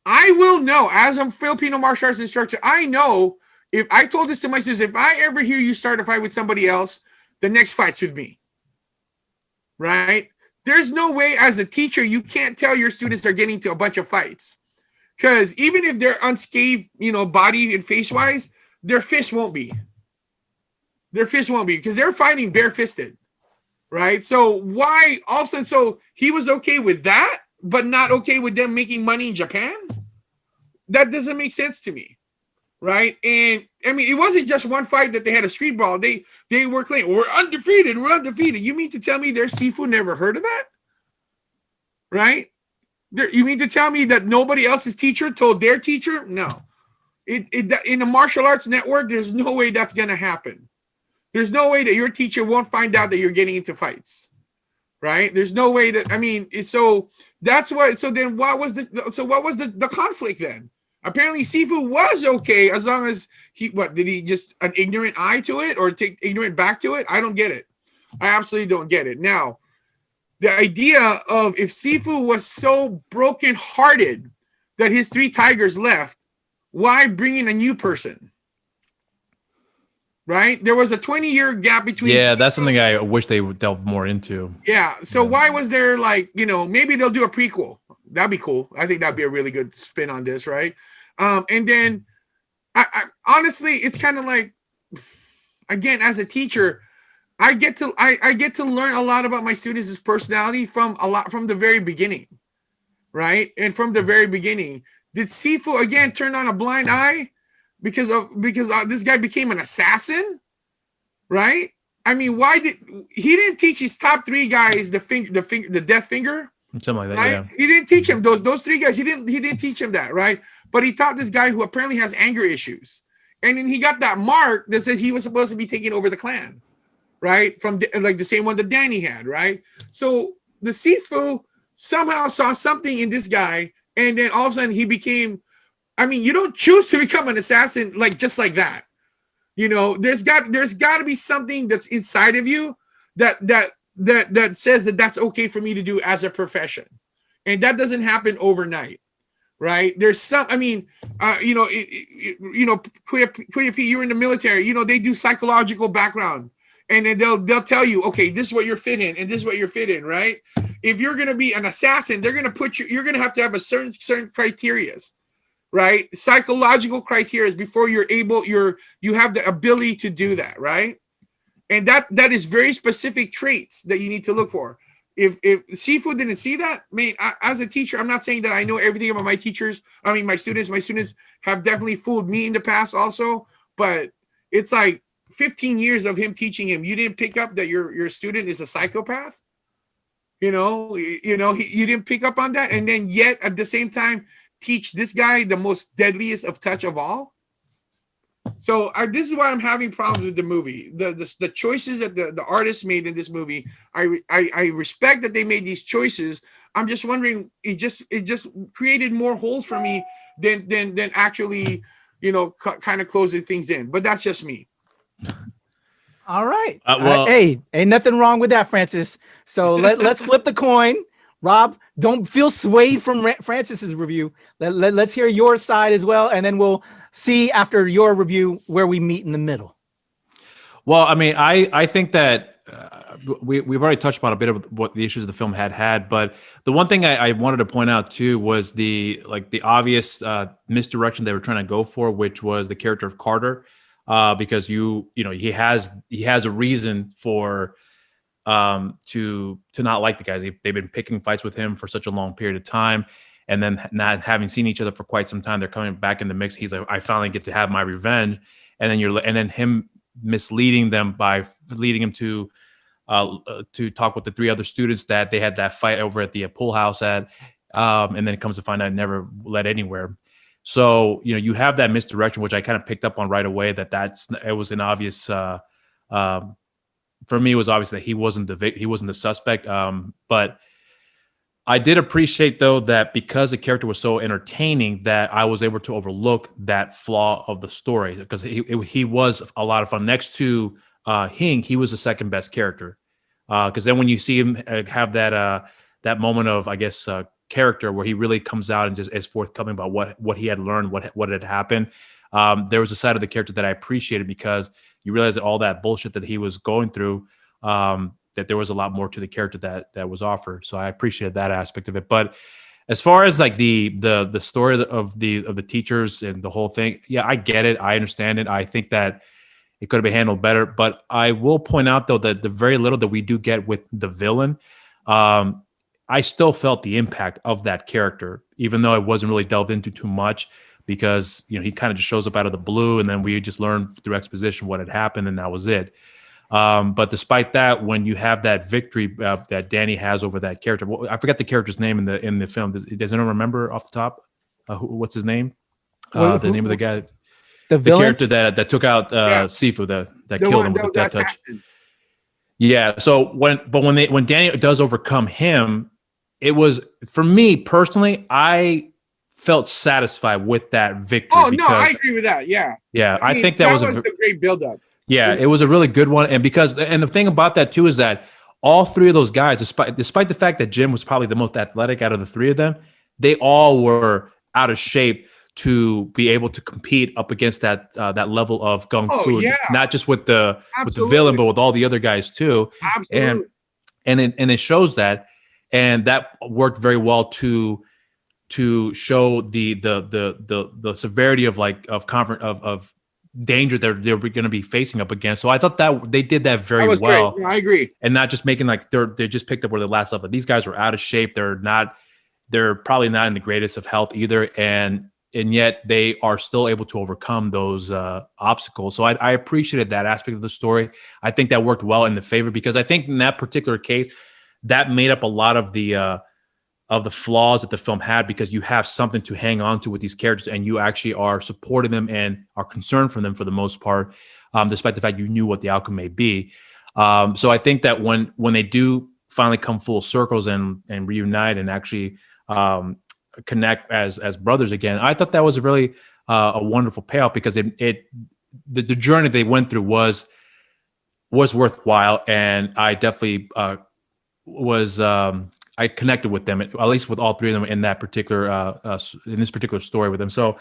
I will know, as a Filipino martial arts instructor, I know, if I told this to my students, if I ever hear you start a fight with somebody else, the next fight's with me, right? There's no way as a teacher you can't tell your students they're getting to a bunch of fights, because even if they're unscathed, body and face wise, their fist won't be. Their fist won't be, because they're fighting barefisted, right? So why also? So he was okay with that, but not okay with them making money in Japan? That doesn't make sense to me, right? And I mean, it wasn't just one fight that they had a street brawl. They were claiming, we're undefeated. You mean to tell me their Sifu never heard of that? Right? You mean to tell me that nobody else's teacher told their teacher? No. In the martial arts network, there's no way that's going to happen. There's no way that your teacher won't find out that you're getting into fights, right? There's no way that, I mean, so that's why. So then what was the conflict then? Apparently Sifu was okay as long as did he just an ignorant eye to it, or take ignorant back to it? I don't get it. I absolutely don't get it. Now, the idea of, if Sifu was so brokenhearted that his three tigers left, why bring in a new person? Right? There was a 20-year gap between. Yeah, Sifu. that's something I wish they would delve more into. Yeah. So why was there like, maybe they'll do a prequel. That'd be cool. I think that'd be a really good spin on this, right? And then I honestly, it's kind of like, again, as a teacher, I get to learn a lot about my students' personality from the very beginning, right? And from the very beginning, did Sifu again turn on a blind eye because this guy became an assassin, right? I mean, he didn't teach his top 3 guys the death finger, something like that? right? Yeah. He didn't teach him those 3 guys. He didn't teach him that, right? But he taught this guy who apparently has anger issues, and then he got that mark that says he was supposed to be taking over the clan, right? From like the same one that Danny had, right? So the Sifu somehow saw something in this guy, and then all of a sudden he became. I mean, you don't choose to become an assassin just like that. There's got to be something that's inside of you that says that that's okay for me to do as a profession, and that doesn't happen overnight, right? There's some. I mean, Kuya P, you're in the military. They do psychological background, and then they'll tell you, okay, this is what you're fit in, and this is what you're fit in, right? If you're gonna be an assassin, they're gonna put you. You're gonna have to have a certain criterias. Right, psychological criteria before you have the ability to do that, right? And that is very specific traits that you need to look for. If Sifu didn't see that, I mean, as a teacher, I'm not saying that I know everything about my teachers. I mean, my students have definitely fooled me in the past also, but it's like 15 years of him teaching him. You didn't pick up that your student is a psychopath. You didn't pick up on that, and then yet at the same time teach this guy the most deadliest of touch of all. So this is why I'm having problems with the movie. The choices that the artists made in this movie, I respect that they made these choices. I'm just wondering, it just created more holes for me than actually, kind of closing things in. But that's just me. All right. Well, hey, ain't nothing wrong with that, Francis. So let's flip the coin. Rob, don't feel swayed from Francis's review. Let's hear your side as well, and then we'll see after your review where we meet in the middle. Well, I mean, I think that we've already touched upon a bit of what the issues the film had, but the one thing I wanted to point out too was the obvious misdirection they were trying to go for, which was the character of Carter, because he has a reason for to not like the guys. They've been picking fights with him for such a long period of time, and then not having seen each other for quite some time, they're coming back in the mix. He's like, I finally get to have my revenge, and then him misleading them by leading him to talk with the 3 other students that they had that fight over at the pool house at, and then it comes to find out it never led anywhere. So you have that misdirection, which I kind of picked up on right away. It was an obvious. For me, it was obvious that he wasn't the suspect. But I did appreciate, though, that because the character was so entertaining, that I was able to overlook that flaw of the story, because he was a lot of fun. Next to Hing, he was the second best character. Because then when you see him have that moment of, I guess, character where he really comes out and just is forthcoming about what he had learned, what had happened. There was a side of the character that I appreciated, because you realize that all that bullshit that he was going through, that there was a lot more to the character that was offered. So I appreciated that aspect of it. But as far as like the story of the teachers and the whole thing, yeah, I get it. I understand it. I think that it could have been handled better. But I will point out, though, that the very little that we do get with the villain, I still felt the impact of that character, even though it wasn't really delved into too much, because he kind of just shows up out of the blue, and then we just learned through exposition what had happened, and that was it. But despite that, when you have that victory that Danny has over that character, I forgot the character's name in the film. Does anyone remember off the top? What's his name? The name of the guy, the character that took out Sifu, that killed him with the death touch. Yeah. So when Danny does overcome him, it was, for me personally, I felt satisfied with that victory. Oh, no, I agree with that. Yeah. Yeah. I think that was a great build-up. Yeah, it was a really good one. And the thing about that too is that all 3 of those guys, despite the fact that Jim was probably the most athletic out of the 3 of them, they all were out of shape to be able to compete up against that that level of gung fu, yeah. not just with the Absolutely. villain, but with all the other guys too. Absolutely. And it shows that, and that worked very well to show the severity of of danger they're going to be facing up against. So I thought that they did that very well. Great. Yeah, I agree. And not just making like they just picked up where the last level. These guys were out of shape. They're probably not in the greatest of health either, and yet they are still able to overcome those obstacles. So I appreciated that aspect of the story. I think that worked well in the favor, because I think in that particular case, that made up a lot of the flaws that the film had, because you have something to hang on to with these characters, and you actually are supporting them and are concerned for them for the most part, despite the fact you knew what the outcome may be. So I think that when they do finally come full circles and reunite and actually connect as brothers again, I thought that was a really a wonderful payoff, because the journey they went through was worthwhile, and I definitely I connected with them, at least with all three of them in that particular in this particular story with them. So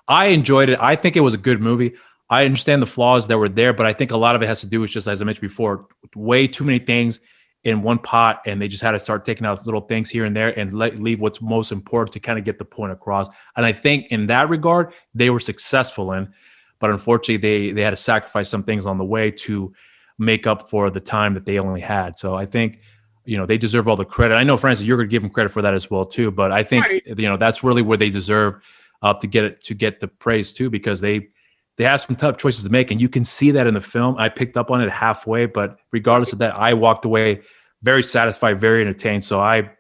I enjoyed it. I think it was a good movie. I understand the flaws that were there, but I think a lot of it has to do with, just as I mentioned before, way too many things in one pot, and they just had to start taking out little things here and there and leave what's most important to kind of get the point across. And I think in that regard, they were successful in, but unfortunately they had to sacrifice some things on the way to make up for the time that they only had. So I think, they deserve all the credit. I know, Francis, you're going to give them credit for that as well too, but I think, right, that's really where they deserve to get the praise too, because they have some tough choices to make, and you can see that in the film. I picked up on it halfway, but regardless of that, I walked away very satisfied, very entertained. So I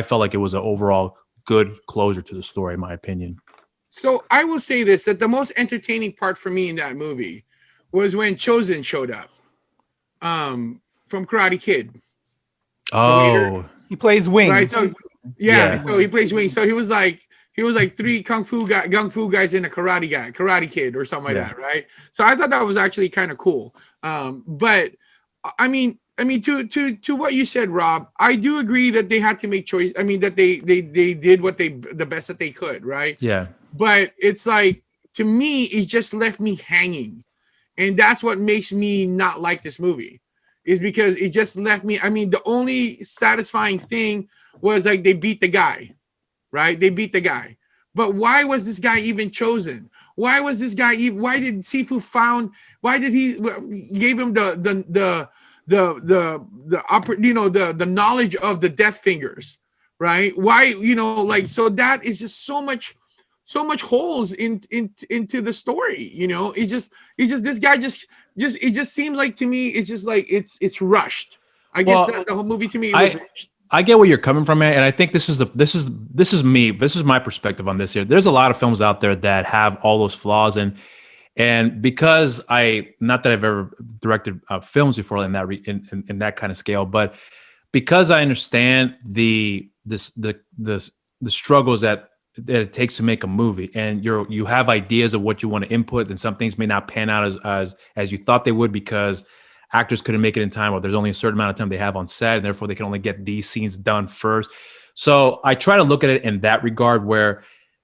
felt like it was an overall good closure to the story, in my opinion. So I will say this, that the most entertaining part for me in that movie was when Chosen showed up from Karate Kid. Oh, he plays Wing. Right. So so he plays Wing. So he was like three gung fu guys in a Karate Kid or something like that, right? So I thought that was actually kind of cool. But I mean, to what you said, Rob, I do agree that they had to make choice. I mean, that they did the best that they could, right? Yeah. But it's like, to me, it just left me hanging, and that's what makes me not like this movie, is because it just left me. I mean, the only satisfying thing was like they beat the guy, right? They beat the guy. But why was this guy even chosen? Why was this guy even? Why did Sifu found? Why did he gave him the knowledge of the death fingers, right? Why, so that is just so much holes into the story. It's just this guy it just seems like, to me, it's just like it's rushed. I guess that the whole movie, to me, was rushed. I get where you're coming from, man, and I think this is me. This is my perspective on this here. There's a lot of films out there that have all those flaws, and because not that I've ever directed films before in that kind of scale, but because I understand the struggles that it takes to make a movie, and you have ideas of what you want to input, and some things may not pan out as you thought they would, because actors couldn't make it in time, or there's only a certain amount of time they have on set, and therefore they can only get these scenes done first. So I try to look at it in that regard, where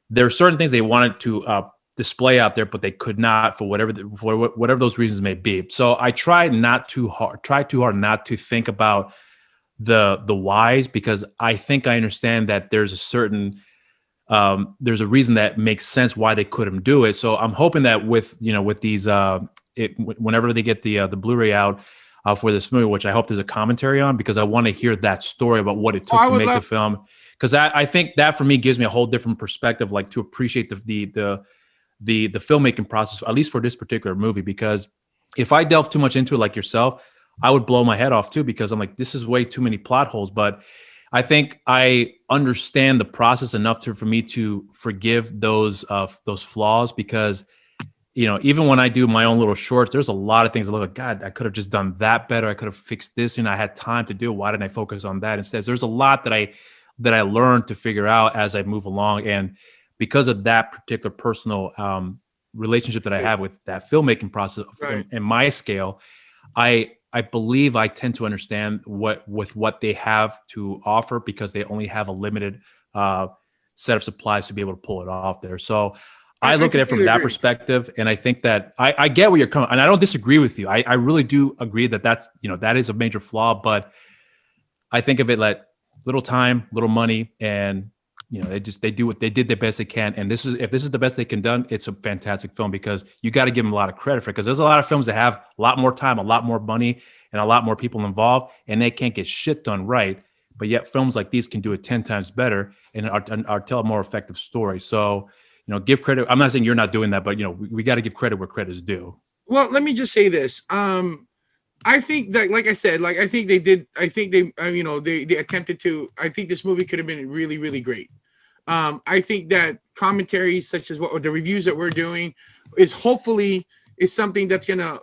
there are certain things they wanted to display out there, but they could not for whatever those reasons may be. So I try too hard not to think about the whys, because I think I understand that there's a certain there's a reason that makes sense why they couldn't do it. So I'm hoping that with these whenever they get the Blu-ray out for this movie, which I hope there's a commentary on, because I want to hear that story about what it took to make the film. Because I think that for me gives me a whole different perspective, like to appreciate the filmmaking process, at least for this particular movie. Because if I delve too much into it, like yourself, I would blow my head off too, because I'm like, this is way too many plot holes. But I think I understand the process enough for me to forgive those flaws, because even when I do my own little shorts, there's a lot of things I look like, God, I could have just done that better. I could have fixed this, and I had time to do it. Why didn't I focus on that instead? There's a lot that I learned to figure out as I move along, and because of that particular personal relationship that I have with that filmmaking process in my scale, I believe I tend to understand what they have to offer, because they only have a limited set of supplies to be able to pull it off there. So I look at it from that agree. perspective, and I think that I get where you're coming, and I don't disagree with you. I really do agree that that is a major flaw, but I think of it like little time, little money, and they do what they did the best they can. And if this is the best they can done, it's a fantastic film because you got to give them a lot of credit for it because there's a lot of films that have a lot more time, a lot more money, and a lot more people involved, and they can't get shit done right. But yet films like these can do it 10 times better and are tell a more effective story. So, give credit. I'm not saying you're not doing that, but we got to give credit where credit is due. Well, let me just say this. I think that, like I said, I think they did. I think they attempted to. I think this movie could have been really, really great. I think that commentaries such as what the reviews that we're doing is hopefully is something that's gonna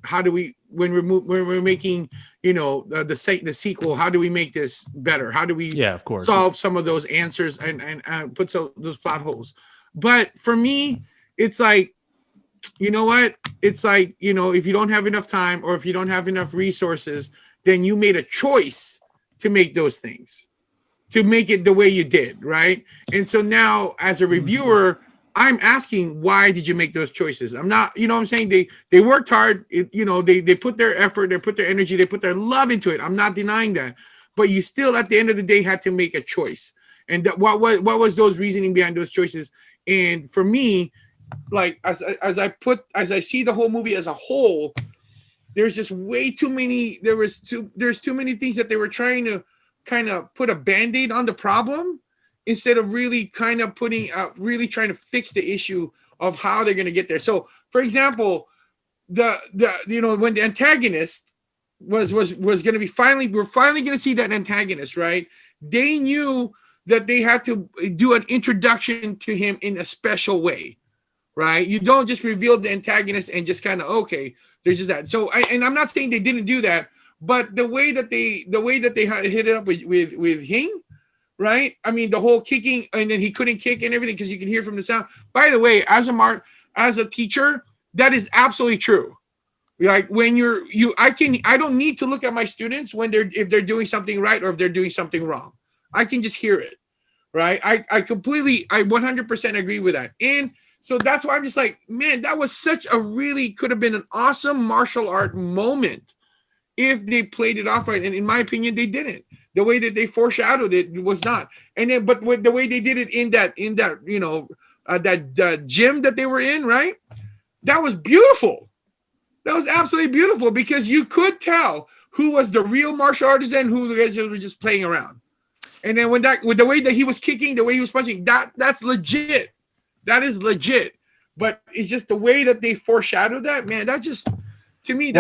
how do we when we're making the sequel, how do we make this better? How do we of course solve some of those answers and put those plot holes? But for me, it's like, you know what? It's like, if you don't have enough time or if you don't have enough resources, then you made a choice to make those things, to make it the way you did, right? And so now as a reviewer, I'm asking, why did you make those choices? I'm not, what I'm saying? They worked hard, they put their effort, they put their energy, they put their love into it. I'm not denying that. But you still, at the end of the day, had to make a choice. And what was those reasoning behind those choices? And for me, like as I see the whole movie as a whole, there's just way too many. There's too many things that they were trying to kind of put a band-aid on the problem instead of really kind of really trying to fix the issue of how they're going to get there. So, for example, when the antagonist was going to be we're finally going to see that antagonist, right? They knew that they had to do an introduction to him in a special way, right? You don't just reveal the antagonist and just kind of, there's just that. So, and I'm not saying they didn't do that, but the way that they hit it up with Hing, right? I mean, the whole kicking, and then he couldn't kick and everything because you can hear from the sound. By the way, as a teacher, that is absolutely true. Like when I don't need to look at my students if they're doing something right or if they're doing something wrong. I can just hear it, right? I 100% agree with that. And so that's why I'm just like, man, that was could have been an awesome martial art moment if they played it off right. And in my opinion, they didn't. The way that they foreshadowed it was not. And then, but the way they did it in that that gym that they were in, right? That was beautiful. That was absolutely beautiful because you could tell who was the real martial artist and who the guys were just playing around. And then with the way that he was kicking, the way he was punching, that's legit. That is legit. But it's just the way that they foreshadowed that, man. That just, to me,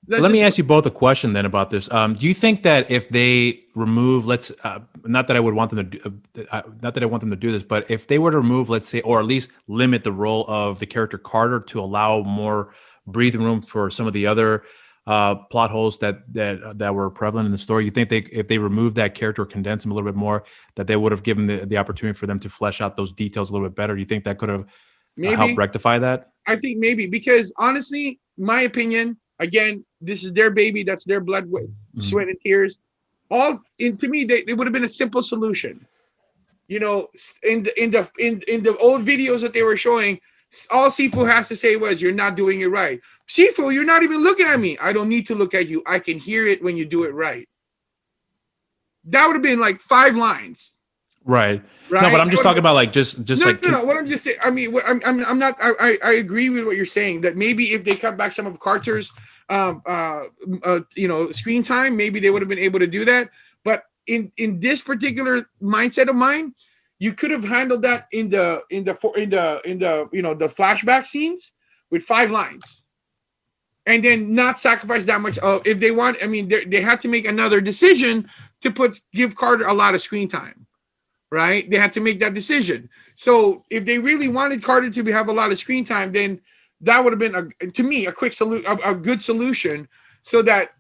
let me ask you both a question then about this. Do you think that if they remove, not that I want them to do this, but if they were to remove, let's say, or at least limit the role of the character Carter to allow more breathing room for some of the other plot holes that were prevalent in the story, you think if they removed that character or condensed him a little bit more, that they would have given the opportunity for them to flesh out those details a little bit better? Do you think that could have helped rectify that? I think maybe, because honestly, my opinion, again, this is their baby, that's their blood, sweat, and tears. To me, it would have been a simple solution. In the old videos that they were showing, all Sifu has to say was, "You're not doing it right." Sifu, you're not even looking at me. I don't need to look at you. I can hear it when you do it right. That would have been like 5 lines. Right. No, but I'm just talking about like just no. What I'm just saying, I mean, I'm not. I agree with what you're saying, that maybe if they cut back some of Carter's, screen time, maybe they would have been able to do that. But in this particular mindset of mine, you could have handled that in the the flashback scenes with 5 lines, and then not sacrifice that much. If they want, I mean, they had to make another decision to give Carter a lot of screen time, right? They had to make that decision. So if they really wanted Carter to have a lot of screen time, then that would have been, to me, a good solution, so that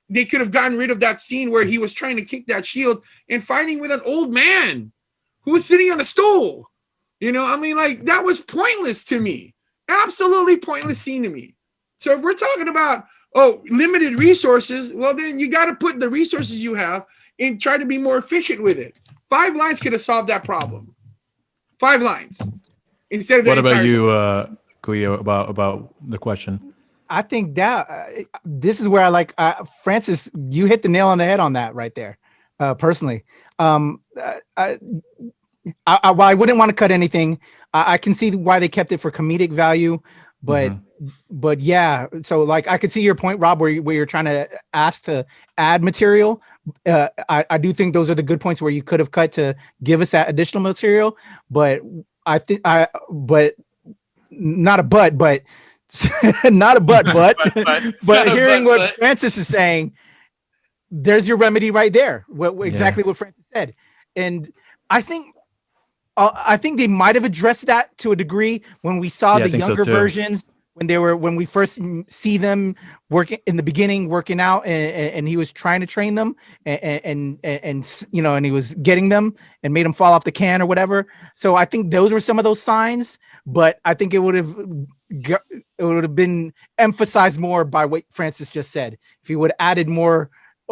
they could have gotten rid of that scene where he was trying to kick that shield and fighting with an old man who was sitting on a stool. I mean, like, that was pointless to me. Absolutely pointless scene to me. So if we're talking about, limited resources, well, then you got to put the resources you have and try to be more efficient with it. 5 lines could have solved that problem. 5 lines. instead of the What about entire you, Kuya, about the question? I think that this is where I like Francis. You hit the nail on the head on that right there. Personally, while I wouldn't want to cut anything, I can see why they kept it for comedic value, but but yeah. So like I could see your point, Rob, where you're trying to ask to add material. I do think those are the good points where you could have cut to give us that additional material, but I think but not a but not a but hearing what Francis is saying, there's your remedy right there. Exactly what Francis said, and I think they might have addressed that to a degree when we saw the younger versions, when we first see them working in the beginning, working out, and he was trying to train them, and you know, and he was getting them and made them fall off the can or whatever. So I think those were some of those signs, but I think it would have been emphasized more by what Francis just said. If he would have added more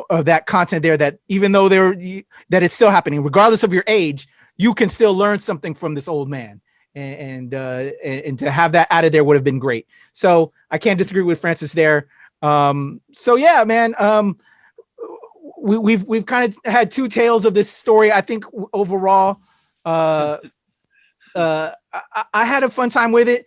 of that content there, that even though that it's still happening, regardless of your age, you can still learn something from this old man, and to have that added there would have been great. So I can't disagree with Francis there. So yeah, man, we've kind of had two tales of this story. I think overall, I had a fun time with it.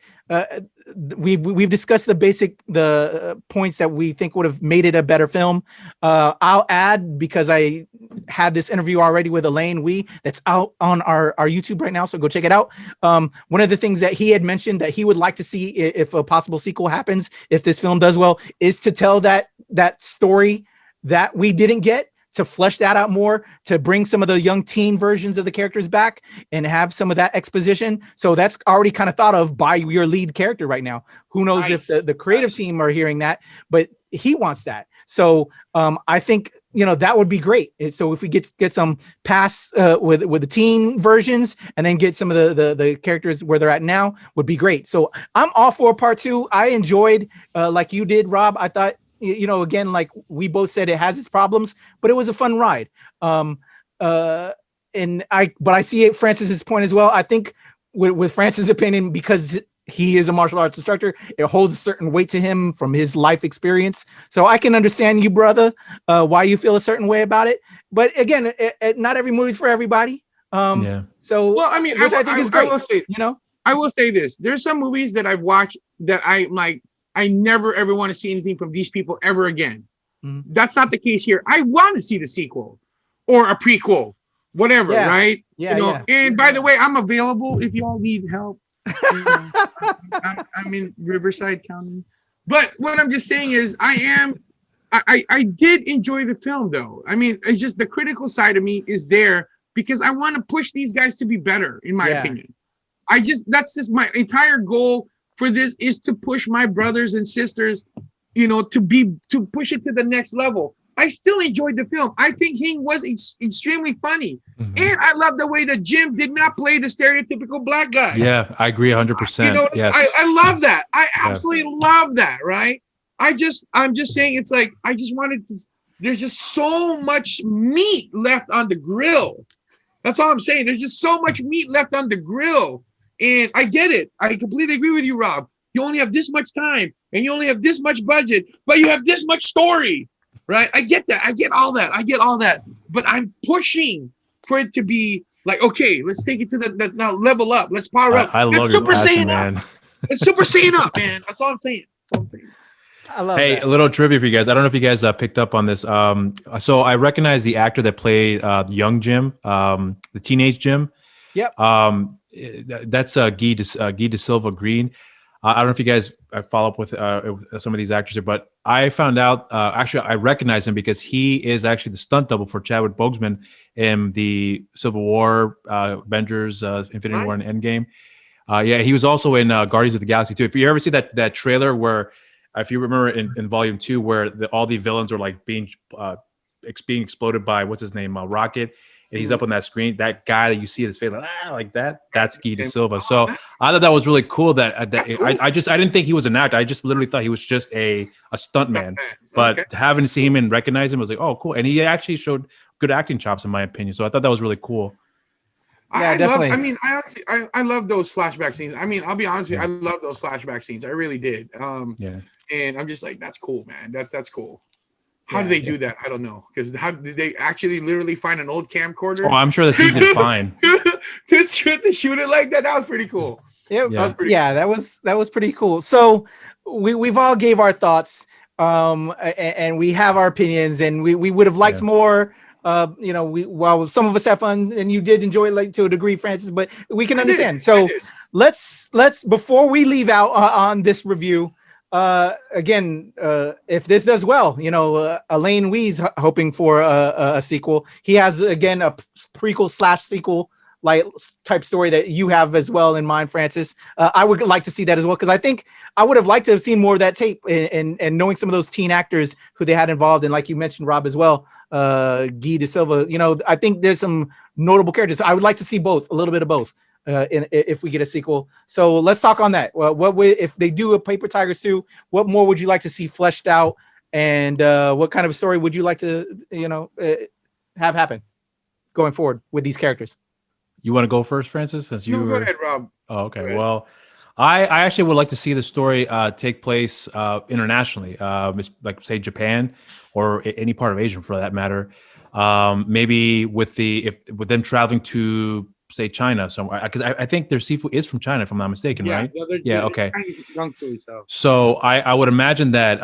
We've discussed the points that we think would have made it a better film. I'll add, because I had this interview already with Elaine Wee that's out on our YouTube right now, so go check it out. One of the things that he had mentioned that he would like to see if a possible sequel happens, if this film does well, is to tell that story that we didn't get, to flesh that out more, to bring some of the young teen versions of the characters back and have some of that exposition. So that's already kind of thought of by your lead character right now. Who knows if the creative team are hearing that, but he wants that. So I think, you know, that would be great. So if we get some pass with the teen versions and then get some of the characters where they're at now, would be great. So I'm all for part 2. I enjoyed, like you did, Rob. I thought, you know, again, like we both said, it has its problems, but it was a fun ride. But I see Francis's point as well. I think with Francis' opinion, because he is a martial arts instructor, it holds a certain weight to him from his life experience. So I can understand you, brother, why you feel a certain way about it. But again, not every movie's for everybody. So, well, I mean, I think is great. I will say, you know, I will say this: there's some movies that I've watched that I'm like, I never ever want to see anything from these people ever again. Mm-hmm. That's not the case here. I want to see the sequel or a prequel, whatever, right? Yeah. You know, and by the way, I'm available if y'all need help. You know, I'm in Riverside County. But what I'm just saying is, I did enjoy the film, though. I mean, it's just the critical side of me is there because I want to push these guys to be better, in my opinion. That's just my entire goal for this, is to push my brothers and sisters, you know, to push it to the next level. I still enjoyed the film. I think he was extremely funny. Mm-hmm. And I love the way that Jim did not play the stereotypical black guy. Yeah, I agree 100%. You know, yes. I love that. I absolutely love that, right? I'm just saying, it's like, I just wanted to, there's just so much meat left on the grill. That's all I'm saying. There's just so much meat left on the grill. And I get it. I completely agree with you, Rob. You only have this much time and you only have this much budget, but you have this much story, right? I get that. I get all that. But I'm pushing for it to be like, okay, let's take it to let's now level up. Let's power up. I love your passion, man. Let's Super Saiyan up, man. That's all I'm saying. I love that. A little trivia for you guys. I don't know if you guys picked up on this. So I recognize the actor that played young Jim, the teenage Jim. Yep. That's Guy De Silva Green. I don't know if you guys follow up with some of these actors here, but I found out, actually, I recognize him because he is actually the stunt double for Chadwick Boseman in the Civil War, Avengers, Infinity War, and Endgame. He was also in Guardians of the Galaxy 2. If you ever see that trailer where, if you remember in Volume 2, where all the villains are like being exploded by, what's his name, Rocket, and he's up on that screen, that guy that you see his face like that, that's Guy De Silva. So I thought that was really cool I didn't think he was an actor. I just literally thought he was just a stunt man. But having to see him and recognize him, I was like, oh, cool. And he actually showed good acting chops, in my opinion. So I thought that was really cool. Yeah, I love. definitely. I mean, I honestly, I love those flashback scenes. I mean, I'll be honest with you, I love those flashback scenes. I really did. Yeah. And I'm just like, that's cool, man. That's cool. How do Yeah, they do that? I don't know. Because how did they actually literally find an old Oh, camcorder I'm sure that's easy to find. to shoot it like that? That was pretty cool. Yeah, Yeah. yeah, that was pretty cool. So we've all gave our thoughts, and we have our opinions, and we would have liked Yeah. more. You know, while some of us have fun, and you did enjoy it like to a degree, Francis, but we can I did. understand. I So did. let's before we leave out on this review, again, if this does well, you know, Elaine Wee's hoping for a sequel. He has again a prequel / sequel like type story that you have as well in mind, Francis. I would like to see that as well, because I think I would have liked to have seen more of that tape, and knowing some of those teen actors who they had involved, and like you mentioned, Rob, as well, Guy De Silva. You know, I think there's some notable characters. I would like to see both, a little bit of both, if we get a sequel. So let's talk on that. Well, if they do a Paper Tigers 2, what more would you like to see fleshed out, and what kind of story would you like to, you know, have happen going forward with these characters? You want to go first, Francis? Since you No, were... go ahead, Rob. Oh, okay. Go ahead. Well, I actually would like to see the story take place internationally, like say Japan or any part of Asia for that matter. Maybe with them traveling to say China somewhere, because I think their seafood is from China, if I'm not mistaken, right? Yeah. Okay. So I would imagine that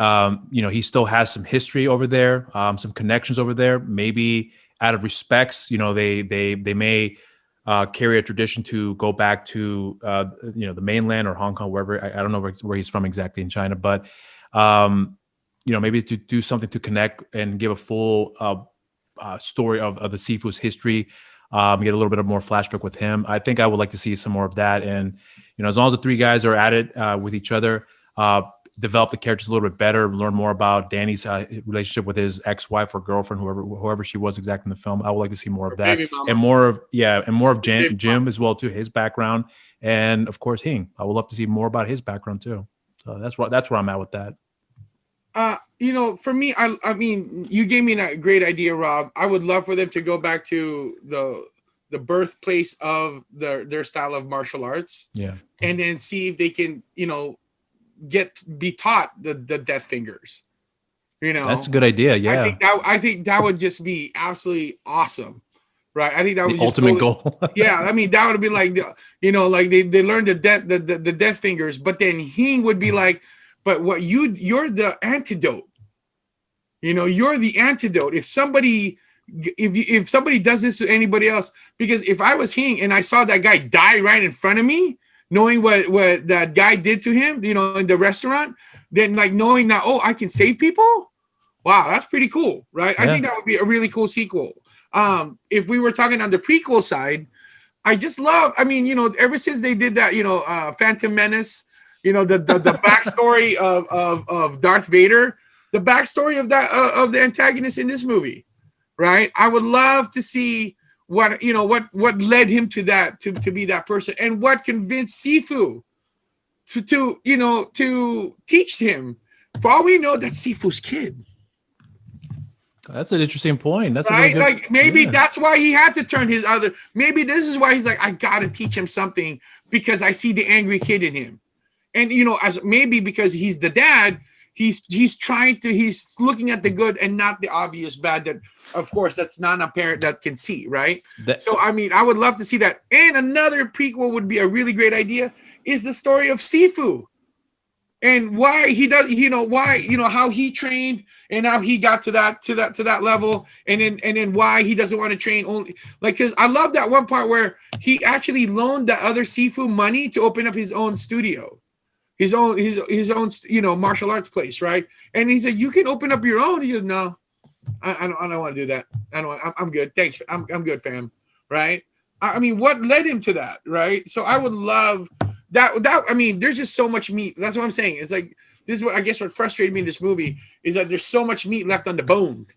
you know, he still has some history over there, some connections over there. Maybe out of respects, you know, they may carry a tradition to go back to you know, the mainland or Hong Kong, wherever. I don't know where he's from exactly in China, but you know, maybe to do something to connect and give a full story of the Sifu's history. Get a little bit of more flashback with him. I think I would like to see some more of that. And you know, as long as the three guys are at it with each other, develop the characters a little bit better, learn more about Danny's relationship with his ex-wife or girlfriend, whoever she was exactly in the film. I would like to see more of that, and more of Jim as well too, his background, and of course Hing. I would love to see more about his background too. So that's where I'm at with that. You know, for me, I mean, you gave me a great idea, Rob. I would love for them to go back to the birthplace of their style of martial arts, Yeah, and then see if they can, you know, be taught the death fingers. You know, that's a good idea. Yeah, I think that would just be absolutely awesome, right? I think that would the ultimate goal. Yeah, I mean, that would have been like, you know, like they learned the death fingers, but then he would be like, but what you're the antidote. You know, you're the antidote. If somebody does this to anybody else, because if I was Hing and I saw that guy die right in front of me, knowing what that guy did to him, you know, in the restaurant, then like knowing that, oh, I can save people. Wow, that's pretty cool, right? Yeah. I think that would be a really cool sequel. If we were talking on the prequel side, I just love, I mean, you know, ever since they did that, you know, Phantom Menace, you know, the backstory of Darth Vader, the backstory of that of the antagonist in this movie, right? I would love to see what led him to that, to be that person, and what convinced Sifu to teach him. For all we know, that's Sifu's kid. That's an interesting point. That's right. Like maybe that's why he had to turn his other.Maybe this is why he's like, I gotta teach him something because I see the angry kid in him, and you know, as maybe because he's the dad. He's looking at the good and not the obvious bad that, of course, that's not a parent that can see, right? So, I mean, I would love to see that. And another prequel would be a really great idea is the story of Sifu and why he does, you know, how he trained and how he got to that level. And then why he doesn't want to train only like, cause I love that one part where he actually loaned the other Sifu money to open up his own studio. His own, you know, martial arts place, right? And he said, "You can open up your own." He goes, "No, I don't want to do that. I'm good. Thanks. I'm good, fam." Right? I mean, what led him to that, right? So I would love that. I mean, there's just so much meat. That's what I'm saying. It's like this is what I guess what frustrated me in this movie is that there's so much meat left on the bone,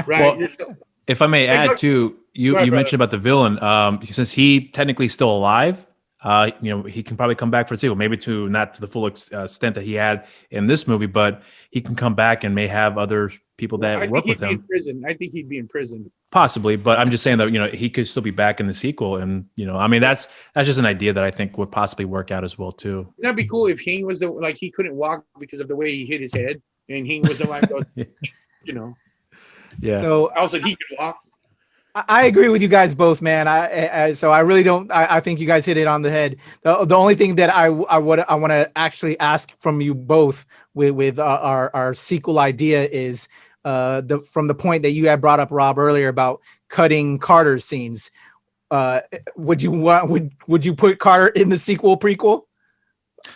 right? Well, if I may add too, you mentioned about the villain. Since he technically still alive. You know, he can probably come back for two, maybe not to the full extent that he had in this movie, but he can come back and may have other people I that think work he'd with be in him. prison. I think he'd be in prison. Possibly, but I'm just saying that he could still be back in the sequel, and I mean that's just an idea that I think would possibly work out as well too. That'd be cool if Hing was he couldn't walk because of the way he hit his head, and Hing was the one goes, Yeah. So also he could walk. I agree with you guys both, man. So I really don't. I think you guys hit it on the head. The only thing that I want to actually ask from you both with our sequel idea is from the point that you had brought up, Rob, earlier about cutting Carter's scenes. Would you put Carter in the sequel prequel,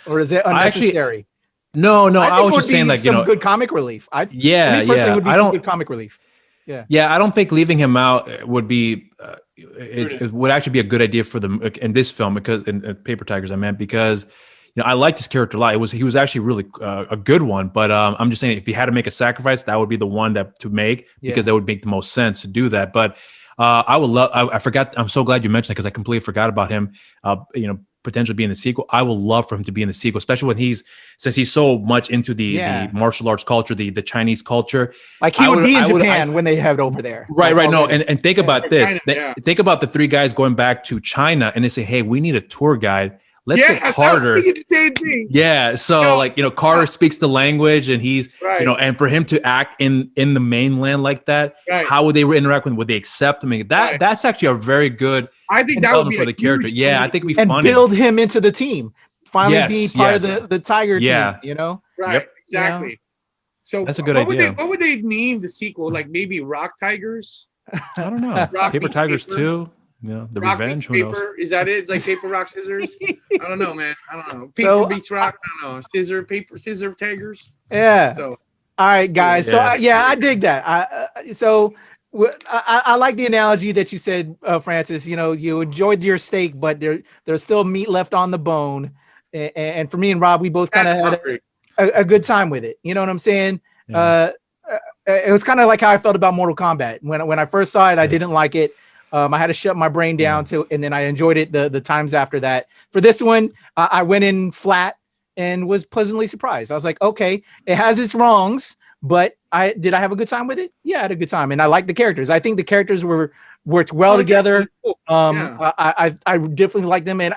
or is it unnecessary? No. I was think just saying, like, some good comic relief. Would be I some good comic relief. Yeah, I don't think leaving him out would be. It would actually be a good idea for them in this film, because in Paper Tigers, I meant, because I liked his character a lot. He was actually really a good one. But I'm just saying, if he had to make a sacrifice, that would be the one to make, because that would make the most sense to do that. But I would love. I forgot. I'm so glad you mentioned it, because I completely forgot about him. Potentially be in the sequel. I would love for him to be in the sequel, especially when since he's so much into the martial arts culture, the Chinese culture. Like he would be in Japan when they head over there. Right. Like, no, and think about this. China, think about the three guys going back to China, and they say, "Hey, we need a tour guide. Let's get Carter." I was thinking the same thing. Yeah. So Carter speaks the language, and he's and for him to act in the mainland like that, how would they interact with him? Would they accept him? That's actually a very good. I think that would be for the character. Yeah, I think it'd be and funny. build him into the team. Finally, be part of the Tiger team. Right. Yep. Exactly. So that's a good idea. What would they name the sequel? Like maybe Rock Tigers? I don't know. Paper Tigers 2. The Rock Revenge. beats Who knows? paper. Is that it? Like paper, rock, scissors? I don't know, man. I don't know. Paper beats rock. I don't know. Scissor, paper, scissor, tigers. Yeah. So, all right, guys. So I dig that. I like the analogy that you said, Francis. You enjoyed your steak, but there's still meat left on the bone. And for me and Rob, we both kind of had a good time with it. You know what I'm saying? Yeah. It was kind of like how I felt about Mortal Kombat. When I first saw it, I didn't like it. I had to shut my brain down and then I enjoyed it the times after that. For this one, I went in flat and was pleasantly surprised. I was like, okay, it has its wrongs, but did I have a good time with it? Yeah, I had a good time, and I liked the characters. I think the characters worked well together. I definitely like them, and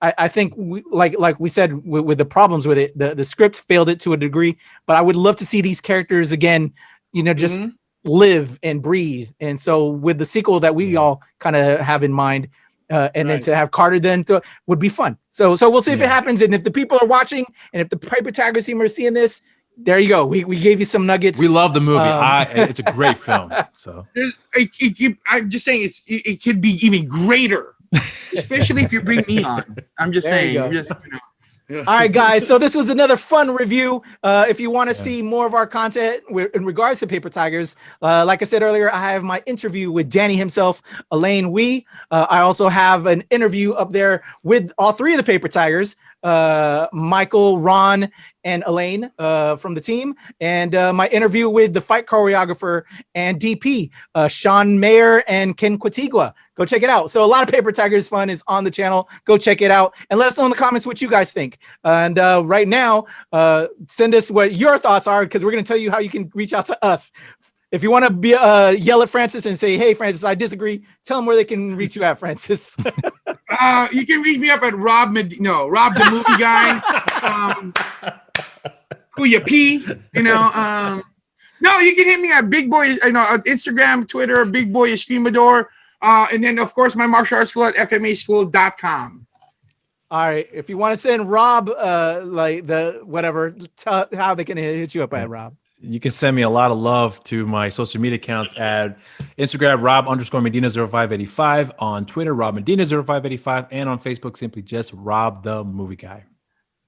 I think like we said with the problems with it, the script failed it to a degree. But I would love to see these characters again, just live and breathe. And so with the sequel that we all kind of have in mind, and then to have Carter would be fun. So we'll see if it happens, and if the people are watching, and if the Paper Tigers team are seeing this. There you go. We gave you some nuggets. We love the movie. It's a great film. So I'm just saying it could be even greater, especially if you bring me on. I'm just saying. All right, guys. So this was another fun review. If you want to see more of our content in regards to Paper Tigers, like I said earlier, I have my interview with Danny himself, Elaine Wee. I also have an interview up there with all three of the Paper Tigers, Michael, Ron, and Elaine from the team, and my interview with the fight choreographer and DP, Sean Mayer and Ken Quatigua. Go check it out. So a lot of Paper Tigers fun is on the channel. Go check it out and let us know in the comments what you guys think. And right now, send us what your thoughts are, because we're going to tell you how you can reach out to us. If you want to yell at Francis and say, "Hey, Francis, I disagree," tell them where they can reach you at, Francis. You can reach me up at Rob the Movie Guy. Kuya P. No, you can hit me at Big Boy, on Instagram, Twitter, Big Boy Escrimador. And then, of course, my martial arts school at fmaschool.com. All right. If you want to send Rob, how they can hit you up at, Rob. You can send me a lot of love to my social media accounts at Instagram, Rob_Medina0585, on Twitter, Rob Medina0585, and on Facebook, simply just Rob the Movie Guy.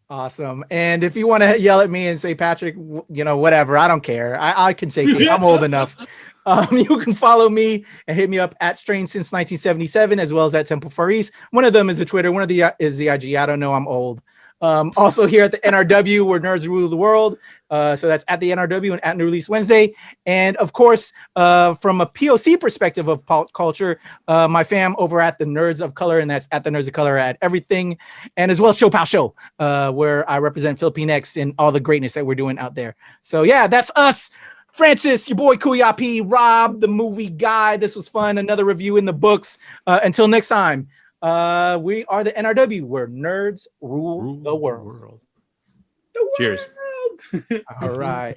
Awesome. And if you want to yell at me and say, Patrick, whatever, I don't care. I can take it. I'm old enough. You can follow me and hit me up at Strange Since 1977, as well as at Temple Furries. One of them is the Twitter. One of the is the IG. I don't know. I'm old. Also here at the NRW, where nerds rule the world. So that's at the NRW and at New Release Wednesday. And of course, from a POC perspective of pop culture, my fam over at the Nerds of Color, and that's at the Nerds of Color at everything. And as well as Show Pal Show, where I represent Philippine X and all the greatness that we're doing out there. So yeah, that's us. Francis, your boy Kuyapi, Rob, the movie guy. This was fun. Another review in the books. Until next time, we are the NRW, where nerds rule the world. Cheers. World. All right.